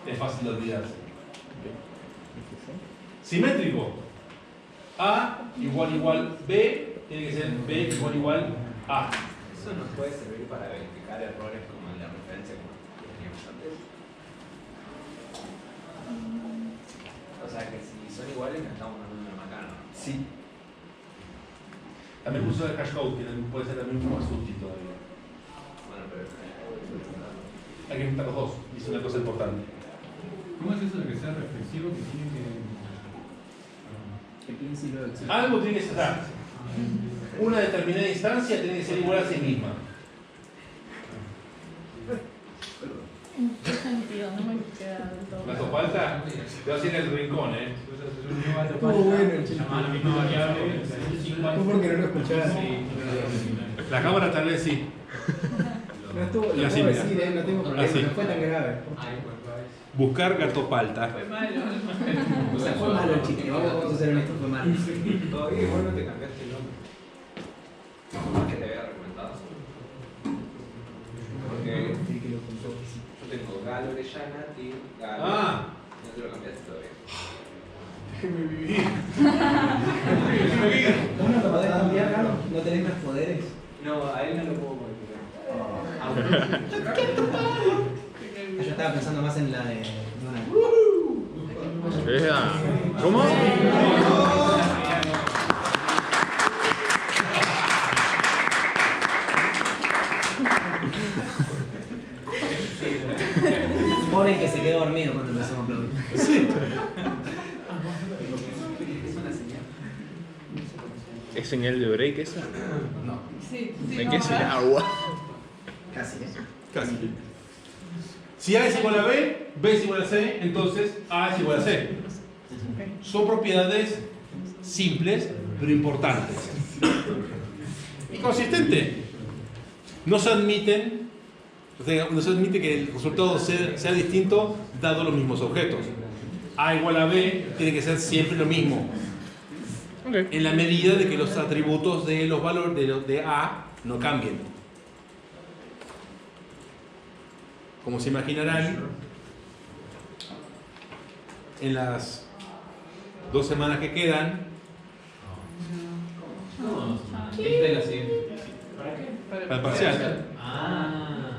Es fácil de olvidarse. Simétrico. A igual B, tiene que ser B igual A. ¿Eso nos puede servir para verificar errores como en la referencia que teníamos antes? O sea que si son iguales nos estamos dando una macana. Sí. También uso de hash code, que puede ser también más útil todavía. Bueno, pero hay que juntar los dos, y es una cosa importante. ¿Cómo es eso de que sea reflexivo que tiene que piense y luego existe? Algo tiene que ser. Una determinada instancia tiene que ser igual a sí misma. ¿En qué sentido? No me queda del todo. ¿Gato falta? Te vas a ir al rincón, ¿eh? Estuvo bueno el chiste. Llamar a la misma variable. ¿Tú por qué no lo escuchás? La cámara tal vez sí. No estuvo, Y lo así, puedo mira. decir, no tengo problema, Así. no fue tan grave. Buscar gato palta. Fue malo. O sea, fue malo el chiste, vamos a ser honestos, fue malo. todavía igual no te cambiaste el nombre. Más que te había recomendado. Porque yo tengo Galo Orellana y Galo. Ah. No te lo cambiaste todavía. Déjeme vivir. ¿Vos no lo podés cambiar, Galo? ¿No tenés más poderes? No, a él no lo puedo modificar. Yo estaba pensando más en la de Donald. ¿Cómo? Pobre que se quedó dormido cuando empezamos a aplaudir. Sí. ¿Es señal de break esa? No. Sí, sí. ¿En qué es el agua? Casi, ¿eh? Casi. Si A es igual a B, B es igual a C, entonces A es igual a C. Son propiedades simples, pero importantes. Y consistente. No se admiten, o sea, no se admite que el resultado sea distinto dado los mismos objetos. A igual a B tiene que ser siempre lo mismo. En la medida de que los atributos de los valores de A no cambien. Como se imaginarán, en las 2 semanas que quedan, No, esta es la siguiente. Para el parcial. Ah.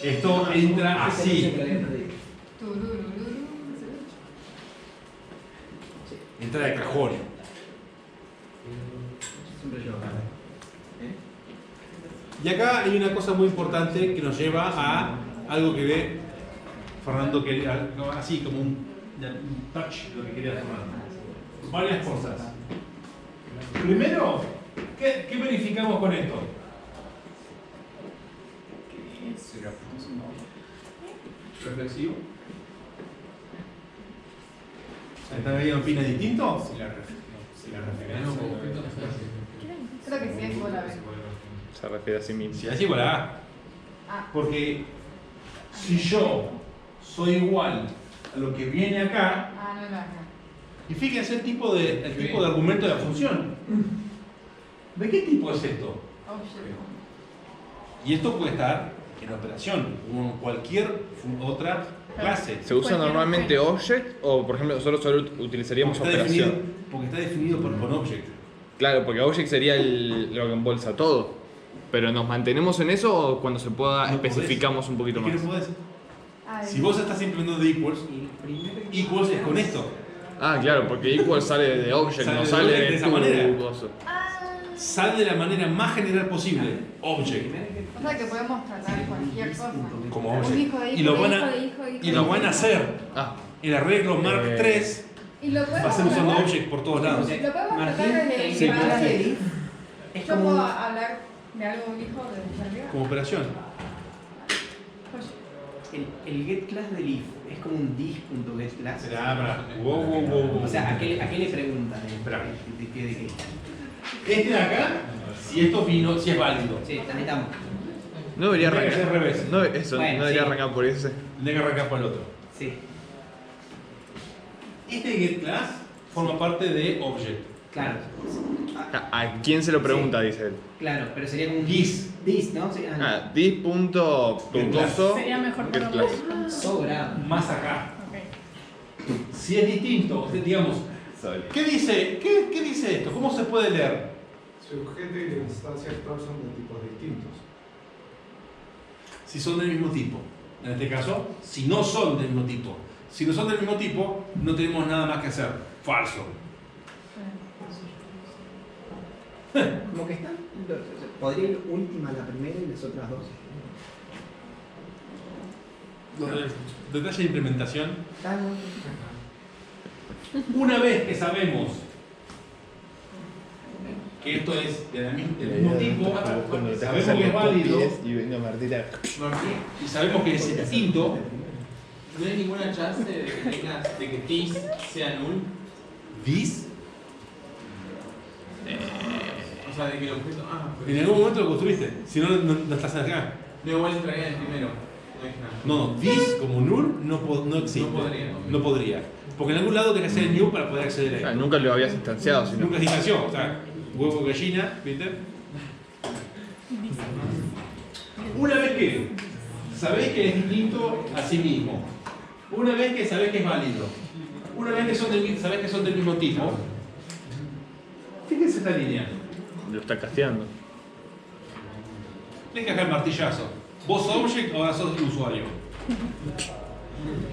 Esto entra así. Entra de cajón. Siempre llevo acá. Y acá hay una cosa muy importante que nos lleva a algo que ve Fernando, que así como un touch, lo que quería Fernando. Varias cosas. Primero, ¿qué verificamos con esto? Reflexivo. ¿Está ahí opina distinto? Si la referencia. Creo que sí es igual a B. Se refiere a sí mismo. Si es igual a A. Porque si yo soy igual a lo que viene acá, No es acá. y fíjense el tipo de argumento de la función. ¿De qué tipo es esto? Y esto puede estar en operación, o en cualquier otra clase. ¿Se usa normalmente object o, por ejemplo, nosotros solo utilizaríamos operación? Porque está definido con object. Claro, porque object sería lo que embolsa todo. Pero ¿nos mantenemos en eso o cuando se pueda especificamos un poquito más? No podés. Si vos estás implementando de equals, equals es con esto. Ah, claro, porque equals sale de object, no sale de esa tu manera. coso. Sale de la manera más general posible. Object. O sea que podemos tratar cualquier cosa. Como Un object. hijo de hijo, Y lo de van hijo, a, de hijo, de hijo, y lo de van a hijo. hacer. El arreglo Mark III Y lo va a podemos ser usando tratar- object por todos lados. Lo podemos Martín, tratar desde sí, el clase de de if es Yo como puedo un- hablar de algo de un hijo de arriba. Como operación. el get class del if es como un dis.getClass. Wow. O sea, ¿a qué le preguntan? Espera. ¿De qué? Este de acá, si esto vino, si es válido. Sí, necesitamos. No debería Tendría que ser arrancar. al revés. No, eso, Bueno, no debería sí. arrancar por ese. Tendría que arrancar por el otro. Sí. Este getClass forma parte de object. Claro. ¿A quién se lo pregunta? Dice él. Claro, pero sería como un Dis. dis, ¿no? Sí, Ah, dis.puntoso Sería mejor get ponerlo class. Sobrado. Más acá. Ok. Si es distinto, digamos, ¿qué dice esto? ¿Cómo se puede leer? Su objeto y la instancia actual son de tipos distintos. Si son del mismo tipo. En este caso, si no son del mismo tipo. Si no son del mismo tipo, no tenemos nada más que hacer. Falso. Como que están. Podría ir última la primera y las otras dos. Detalle de implementación. Está muy Una vez que sabemos que esto es del mismo tipo, sabemos que es válido y venga Martita. y sabemos que es distinto, ¿No hay ninguna chance de que tengas, de que this sea null? ¿dis? O sea, de que el objeto. En algún momento lo construiste, si no, no estás acá. No, igual entraría en el primero. No es nada. No, this como null no existe. No podría. No podría. Porque en algún lado tenés que hacer el new para poder acceder a él. Nunca lo habías instanciado, sino. Nunca se distanció, o sea, huevo gallina, ¿viste? Una vez que sabés que es distinto a sí mismo, una vez que sabés que es válido, una vez que sabés que son del mismo tipo, fíjense esta línea. Lo está casteando. Tenés que hacer el martillazo. ¿Vos sos object o ahora sos el usuario?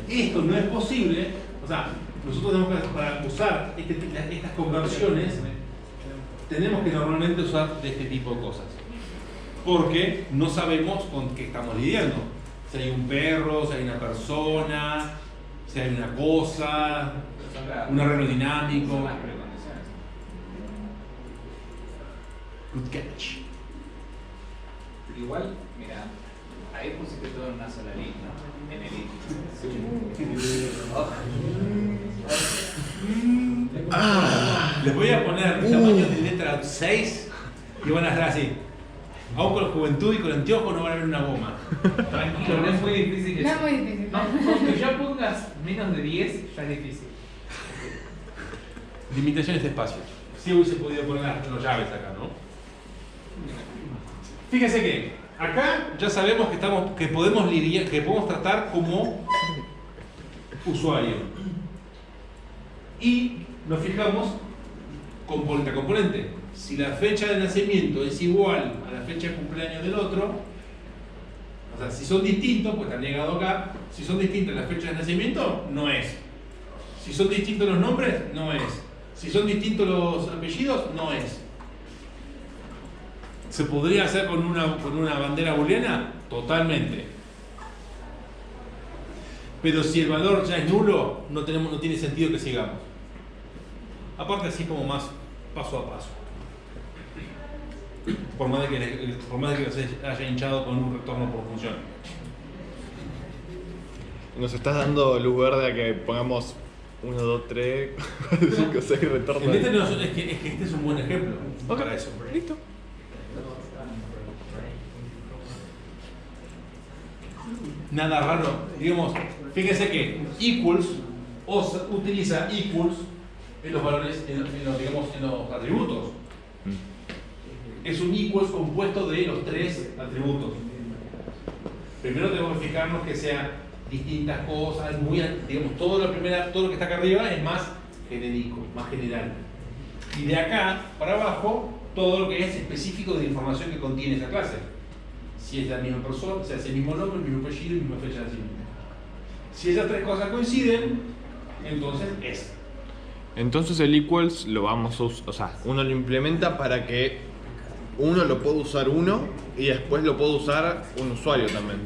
Esto no es posible, o sea, nosotros tenemos que, para usar estas conversiones, tenemos que normalmente usar de este tipo de cosas. Porque no sabemos con qué estamos lidiando. Si hay un perro, si hay una persona, si hay una cosa, un arreglo dinámico. Good catch. Pero igual, mira, ahí pusiste todo en una sola línea, en el Les voy a poner tamaños de letra 6 y van a estar así. Aún con juventud y con anteojos no van a ver una goma. Tranquilo, no es muy difícil No eso. es muy difícil. No, con que ya pongas menos de 10 ya es difícil. Limitaciones de espacio. Sí hubiese podido poner las llaves acá, ¿no? Fíjense que acá ya sabemos que podemos lidiar, que podemos tratar como usuario. Y nos fijamos componente a componente. Si la fecha de nacimiento es igual a la fecha de cumpleaños del otro, o sea, si son distintos, pues está negado acá. Si son distintas las fechas de nacimiento, no es. Si son distintos los nombres, no es. Si son distintos los apellidos, no es. ¿Se podría hacer con una bandera booleana? Totalmente. Pero si el valor ya es nulo, no tiene sentido que sigamos. Aparte, así como más paso a paso. Por más de que los haya hinchado con un retorno por función. Nos estás dando luz verde a que pongamos 1, 2, 3, 4, 5, 6 retornos. Es que este es un buen ejemplo para eso. Listo. Nada raro. Digamos, fíjense que equals utiliza equals en los valores, en los atributos. Es un equals compuesto de los 3 atributos. Primero tenemos que fijarnos que sea distintas cosas, digamos, todo lo que está acá arriba es más genérico, más general. Y de acá para abajo, todo lo que es específico de la información que contiene esa clase. Si es la misma persona, o sea, es el mismo nombre, el mismo apellido y la misma fecha de nacimiento. Si esas 3 cosas coinciden, entonces es. Entonces el equals lo vamos a usar, o sea, uno lo implementa para que uno lo pueda usar uno y después lo puede usar un usuario también.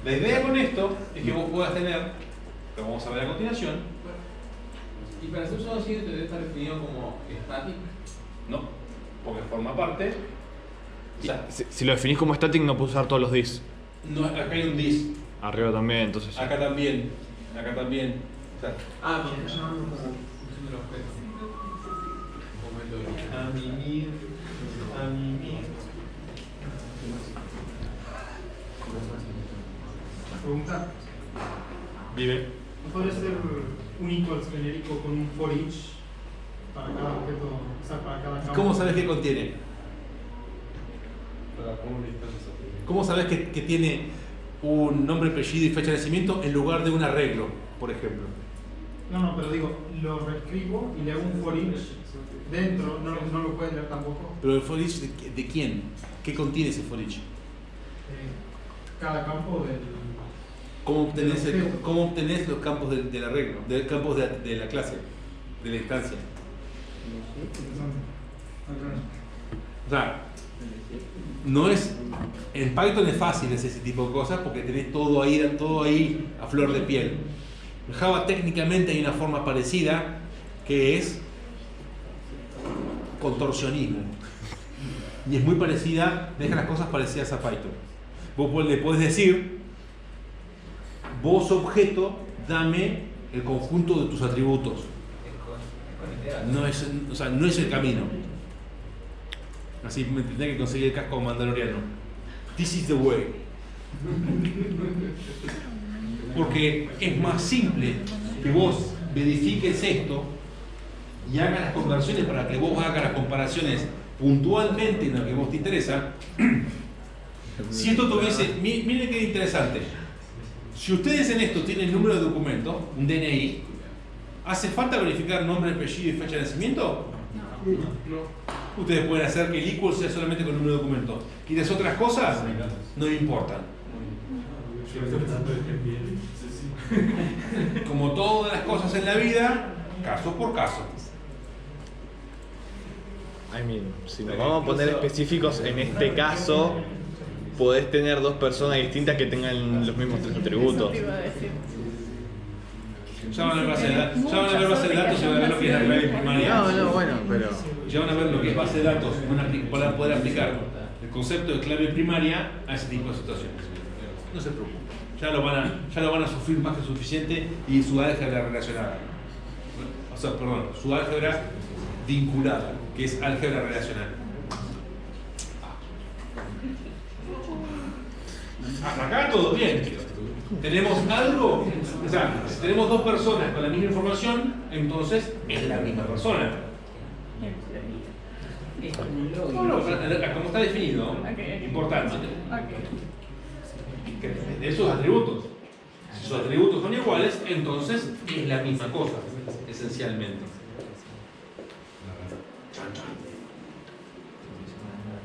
La idea con esto es que vos puedas tener, lo vamos a ver a continuación. ¿Y para ser usado así debe estar definido como static? No, porque forma parte. O sea, si lo definís como static no puedes usar todos los dis. No, acá hay un dis. Arriba también, entonces. Acá también. Acá también. O sea, porque está llamando como función del objeto. A mimir. Pregunta. Vive. ¿No podría ser un equals genérico con un for each para cada objeto, o sea, para cada campo? ¿Cómo sabes qué contiene? ¿Cómo sabes que tiene un nombre, apellido y fecha de nacimiento en lugar de un arreglo, por ejemplo? No, pero digo, lo reescribo y le hago un for each dentro, no lo puede leer tampoco. ¿Pero el for each de quién? ¿Qué contiene ese for each? Cada campo del... ¿Cómo obtenés los campos del arreglo, de campos de la clase, de la instancia? O sea, no es, en Python es fácil hacer ese tipo de cosas porque tenés todo ahí a flor de piel. En Java técnicamente hay una forma parecida que es contorsionismo. Y es muy parecida, deja las cosas parecidas a Python. Vos le podés decir, vos objeto, dame el conjunto de tus atributos. No es el camino. Así me tendré que conseguir el casco mandaloriano. This is the way. Porque es más simple que vos verifiques esto y hagas las conversiones para que vos hagas las comparaciones puntualmente en lo que vos te interesa. Si esto tuviese, miren qué interesante. Si ustedes en esto tienen número de documento, un DNI, ¿hace falta verificar nombre, apellido y fecha de nacimiento? No. Ustedes pueden hacer que el equal sea solamente con número de documento. ¿Quieres otras cosas? No me importan. Como todas las cosas en la vida, caso por caso. Si nos vamos a poner específicos en este caso, podés tener 2 personas distintas que tengan los mismos 3 atributos. Ya van a ver base de datos, ya van a ver lo que es la clave primaria. Bueno, pero... Ya van a ver lo que es base de datos, van a poder aplicar el concepto de clave primaria a ese tipo de situaciones. No se preocupen, ya lo van a sufrir más que suficiente y su álgebra relacionada. O sea, perdón, su álgebra vinculada, que es álgebra relacional. Hasta acá todo bien. Tenemos algo, o sea, si tenemos 2 personas con la misma información, entonces es la misma persona. No, como está definido, importante. De esos atributos. Si sus atributos son iguales, entonces es la misma cosa, esencialmente.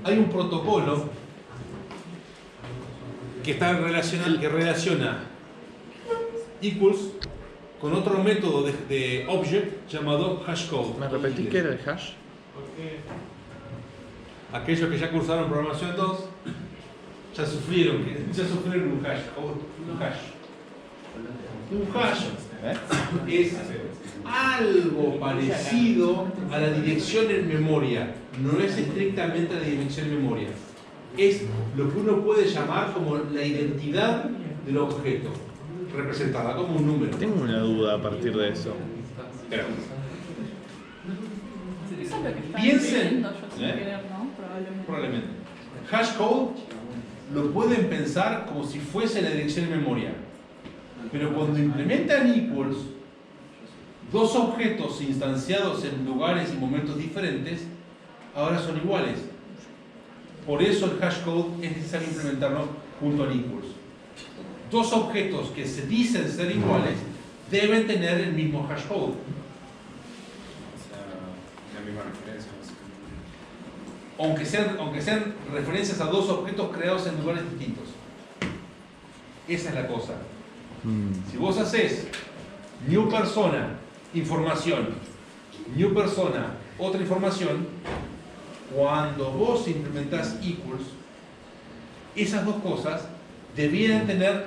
hay un protocolo que relaciona equals con otro método de object llamado hashcode. ¿Me repetís qué era el hash? Aquellos que ya cursaron programación 2 ya sufrieron un hash. Un hash es algo parecido a la dirección en memoria. No es estrictamente la dirección en memoria. Es lo que uno puede llamar como la identidad del objeto, representada como un número. Tengo una duda a partir de eso. Pero, Eso es lo que está piensen, entendiendo yo sin querer, ¿no? probablemente. Hashcode lo pueden pensar como si fuese la dirección en memoria. Pero cuando implementan equals, dos objetos instanciados en lugares y momentos diferentes, ahora son iguales. Por eso el hashcode es necesario implementarlo junto al equals. Dos objetos que se dicen ser iguales deben tener el mismo hashcode. La misma referencia, Aunque sean referencias a dos objetos creados en lugares distintos. Esa es la cosa. Si vos haces new persona, información, new persona, otra información, cuando vos implementás equals, esas dos cosas debieran tener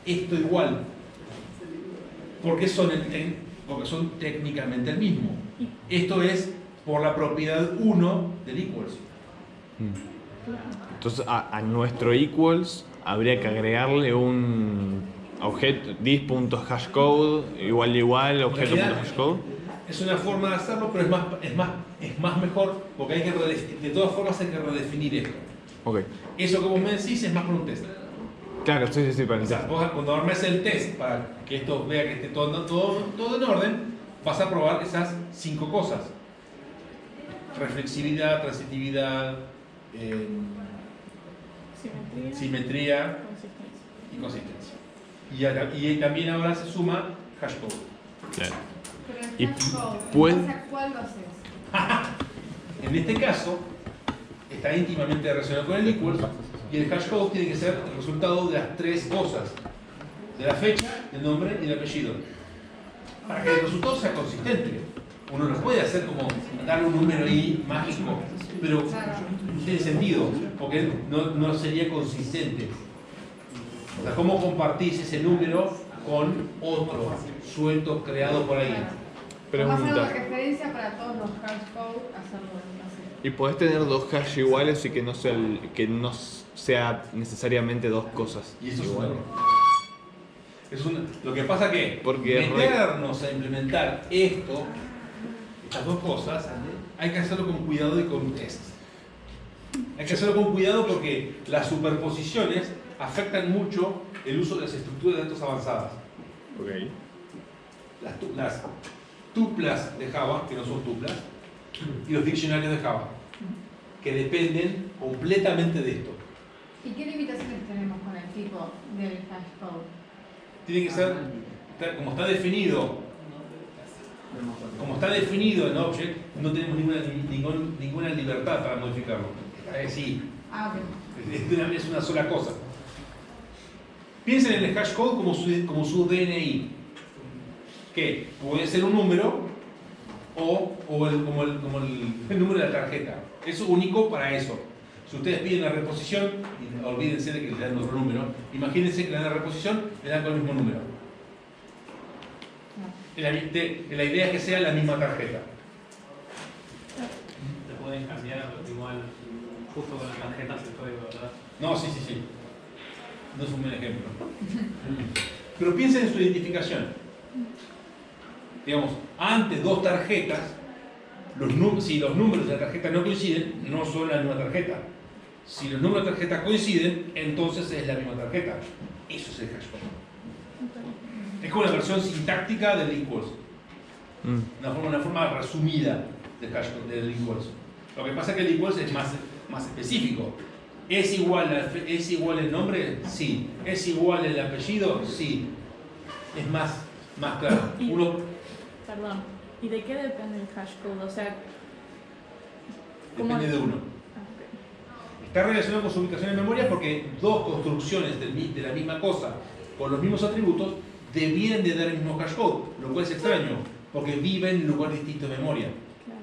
esto igual, porque son técnicamente el mismo. Esto es por la propiedad 1 del equals. Entonces a nuestro equals habría que agregarle un objeto this.hashcode igual objeto.hashcode. Es una forma de hacerlo, pero es más mejor, porque de todas formas hay que redefinir esto. Okay. Eso que vos me decís es más por un test. Claro, sí, para o sea, vos cuando armes el test para que esto vea que esté todo en orden, vas a probar esas 5 cosas: reflexividad, transitividad, simetría y consistencia. Y también ahora se suma hashcode. Claro. Pero el hashcode, ¿en base a cuál lo haces? En este caso, está íntimamente relacionado con el equals, y el hashcode tiene que ser el resultado de las 3 cosas: de la fecha, del nombre y del apellido. Para que el resultado sea consistente. Uno no puede hacer como darle un número ahí mágico, pero no tiene sentido, porque no sería consistente. O sea, ¿cómo compartís ese número con otro suelto creado por ahí? Vamos a hacer una referencia para todos los hashcode, hacerlo así. ¿Y podés tener dos hash iguales y que no sea necesariamente dos cosas Y eso iguales? Lo que pasa que meternos a implementar estas dos cosas, hay que hacerlo con cuidado y con test. Hay que hacerlo con cuidado porque las superposiciones afectan mucho el uso de las estructuras de datos avanzadas. Okay. Las tuplas de Java, que no son tuplas, y los diccionarios de Java, que dependen completamente de esto. ¿Y qué limitaciones tenemos con el tipo del hashcode? Tiene que ser, como está definido en Object, no tenemos ninguna libertad para modificarlo. Sí, es una sola cosa. Piensen en el hashcode como su DNI, que puede ser un número como el número de la tarjeta. Es único para eso. Si ustedes piden la reposición, y olvídense de que le dan otro número, imagínense que le dan la reposición, le dan con el mismo número. La idea es que sea la misma tarjeta. Se pueden cambiar igual, justo con las tarjetas el código, ¿verdad? No, sí. No es un buen ejemplo. Pero piensen en su identificación. Digamos, antes dos tarjetas, si los números de la tarjeta no coinciden, no son la misma tarjeta. Si los números de la tarjeta coinciden, entonces es la misma tarjeta. Eso es el hashcode. Es como una versión sintáctica del equals. Una forma resumida del equals. Lo que pasa es que el equals es más específico. ¿Es igual el nombre? Sí. ¿Es igual el apellido? Sí. Es más claro. Perdón, ¿y de qué depende el hashcode? O sea, depende de uno. Está relacionado con su ubicación en memoria porque dos construcciones de la misma cosa con los mismos atributos devienen de dar el mismo hashcode, lo cual es extraño, porque viven en un lugar distinto de memoria. Claro.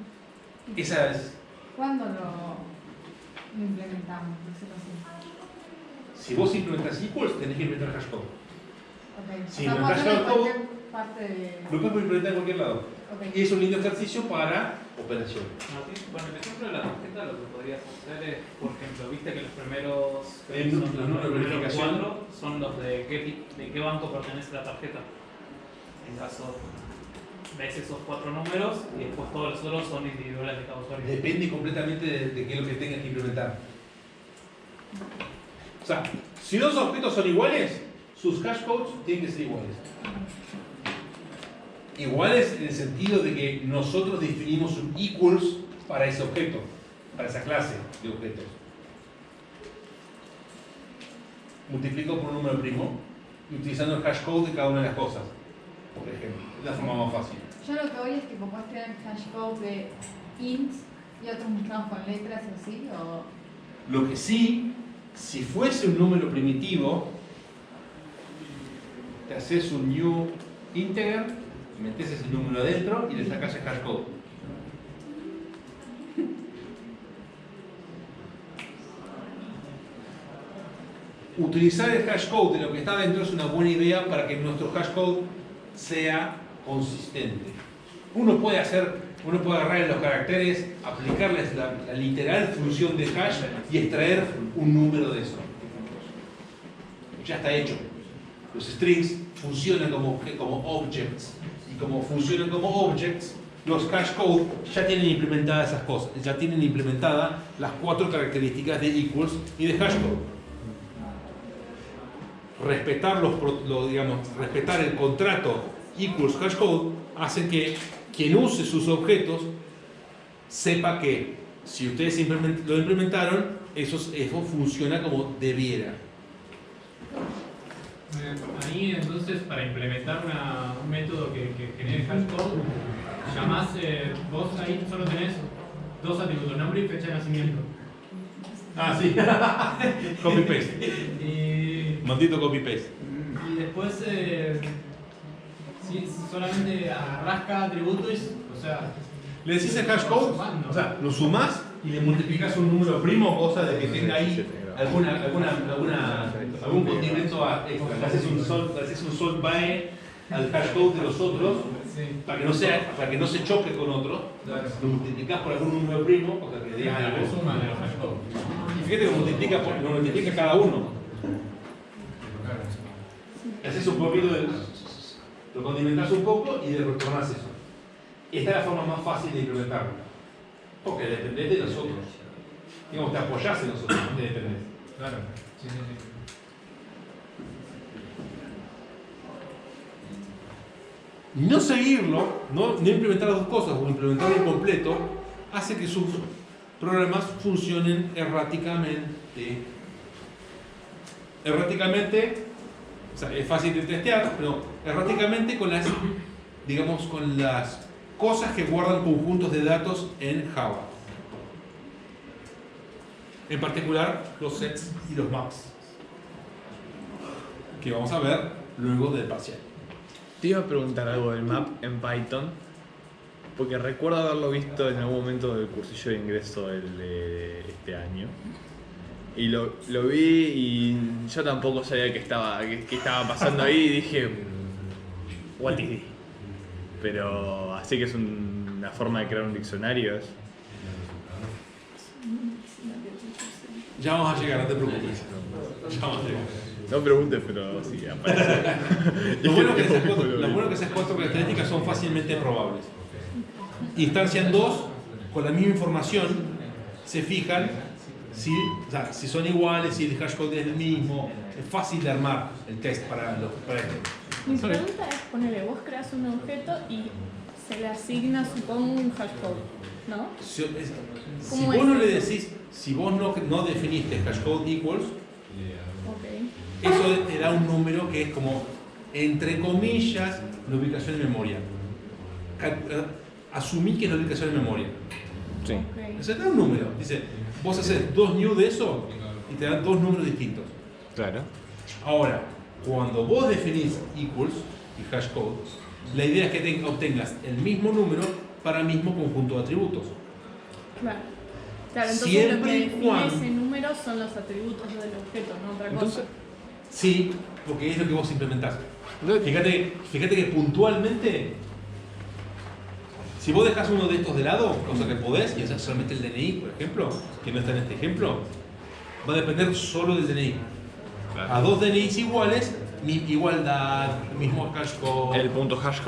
Esa es. ¿Cuándo lo implementamos? Decirlo así. Si vos implementas equals, tenés que implementar hashcode. Okay. Si o sea, implementas podemos hacerlo en hashcode, cualquier parte de... lo puedes implementar en cualquier lado. Okay. Es un lindo ejercicio para operaciones. Martín, bueno, el ejemplo de la tarjeta lo que podrías hacer es, por ejemplo, viste que los primeros, números de verificación 4 son los de qué banco pertenece la tarjeta. En caso, ves esos 4 números y después todos los otros son individuales de cada usuario. Depende completamente de qué es lo que tengas que implementar. O sea, si dos objetos son iguales, sus hashcodes tienen que ser iguales. Iguales en el sentido de que nosotros definimos un equals para ese objeto, para esa clase de objetos. Multiplico por un número primo y utilizando el hashcode de cada una de las cosas, por ejemplo. Es la forma más fácil. Yo lo que voy es que puedes tener hashcode de int y otros mezclados con letras y así, o... Lo que sí, si fuese un número primitivo, te haces un new integer, metes ese número adentro y le sacas el hashcode. Utilizar el hashcode de lo que está adentro es una buena idea para que nuestro hashcode sea consistente. Uno puede agarrar en los caracteres, aplicarles la literal función de hash y extraer un número de eso. Ya está hecho. Los strings funcionan como objects. Y como funcionan como objects, los hashcode ya tienen implementadas esas cosas. Ya tienen implementadas las 4 características de equals y de hashcode. Respetar respetar el contrato equals hashcode hace que quien use sus objetos sepa que si ustedes lo implementaron, eso funciona como debiera. Ahí entonces para implementar un método que genere hashcode, llamás, vos ahí solo tenés 2 atributos, nombre y fecha de nacimiento. Ah, sí. Copy-paste. Maldito copy-paste. Y después, si solamente agarrás cada atributo, o sea... Le decís el hashcode, o sea, lo sumás y le multiplicas un número primo, cosa de que tenga ahí algún condimento extra. Le haces un sort by al hashcode de los otros para que no se choque con otro. Lo multiplicás por algún número primo, cosa que diga algo. Y fíjate que lo multiplica cada uno. Haces un poquito lo condimentás un poco y le retornás eso. Esta es la forma más fácil de implementarlo. Porque dependés de nosotros. Digamos, te apoyás en nosotros, no te dependés. Claro, sí. No seguirlo, no implementar las dos cosas o implementarlo incompleto, hace que sus programas funcionen erráticamente. Erráticamente, o sea, es fácil de testear, pero erráticamente con las cosas que guardan conjuntos de datos en Java. En particular, los sets y los maps, que vamos a ver luego del parcial. Te iba a preguntar algo del map en Python, porque recuerdo haberlo visto en algún momento del cursillo de ingreso de este año. Y lo vi y yo tampoco sabía qué estaba pasando ahí y dije, what is this? Pero así que es una forma de crear un diccionario. Ya vamos a llegar, no te preocupes. Ya vamos a llegar. No preguntes, pero sí, aparece. Lo bueno que esas 4 características son fácilmente probables. Instancian 2 con la misma información, se fijan si son iguales, si el hashcode es el mismo. Es fácil de armar el test para esto. Mi pregunta es, ponele, vos creas un objeto y se le asigna, supongo, un hashcode, ¿no? Si vos no le decís, si vos no definiste hashtag equals, eso te da un número que es como, entre comillas, la ubicación en memoria. Asumí que es la ubicación en memoria. Sí. O sea, te da un número. Dice, vos haces 2 new de eso y te dan 2 números distintos. Claro. Ahora, cuando vos definís equals y hashcode, la idea es que obtengas el mismo número para el mismo conjunto de atributos. Claro. Claro, entonces Siempre lo que y define cuando- ese número son los atributos del objeto, no otra cosa. Sí, porque es lo que vos implementás. Fíjate que puntualmente, si vos dejás uno de estos de lado, cosa que podés, y es solamente el DNI, por ejemplo, que no está en este ejemplo, va a depender solo del DNI. A 2 DNIs iguales, igualdad, mismo hashcode. El punto hashcode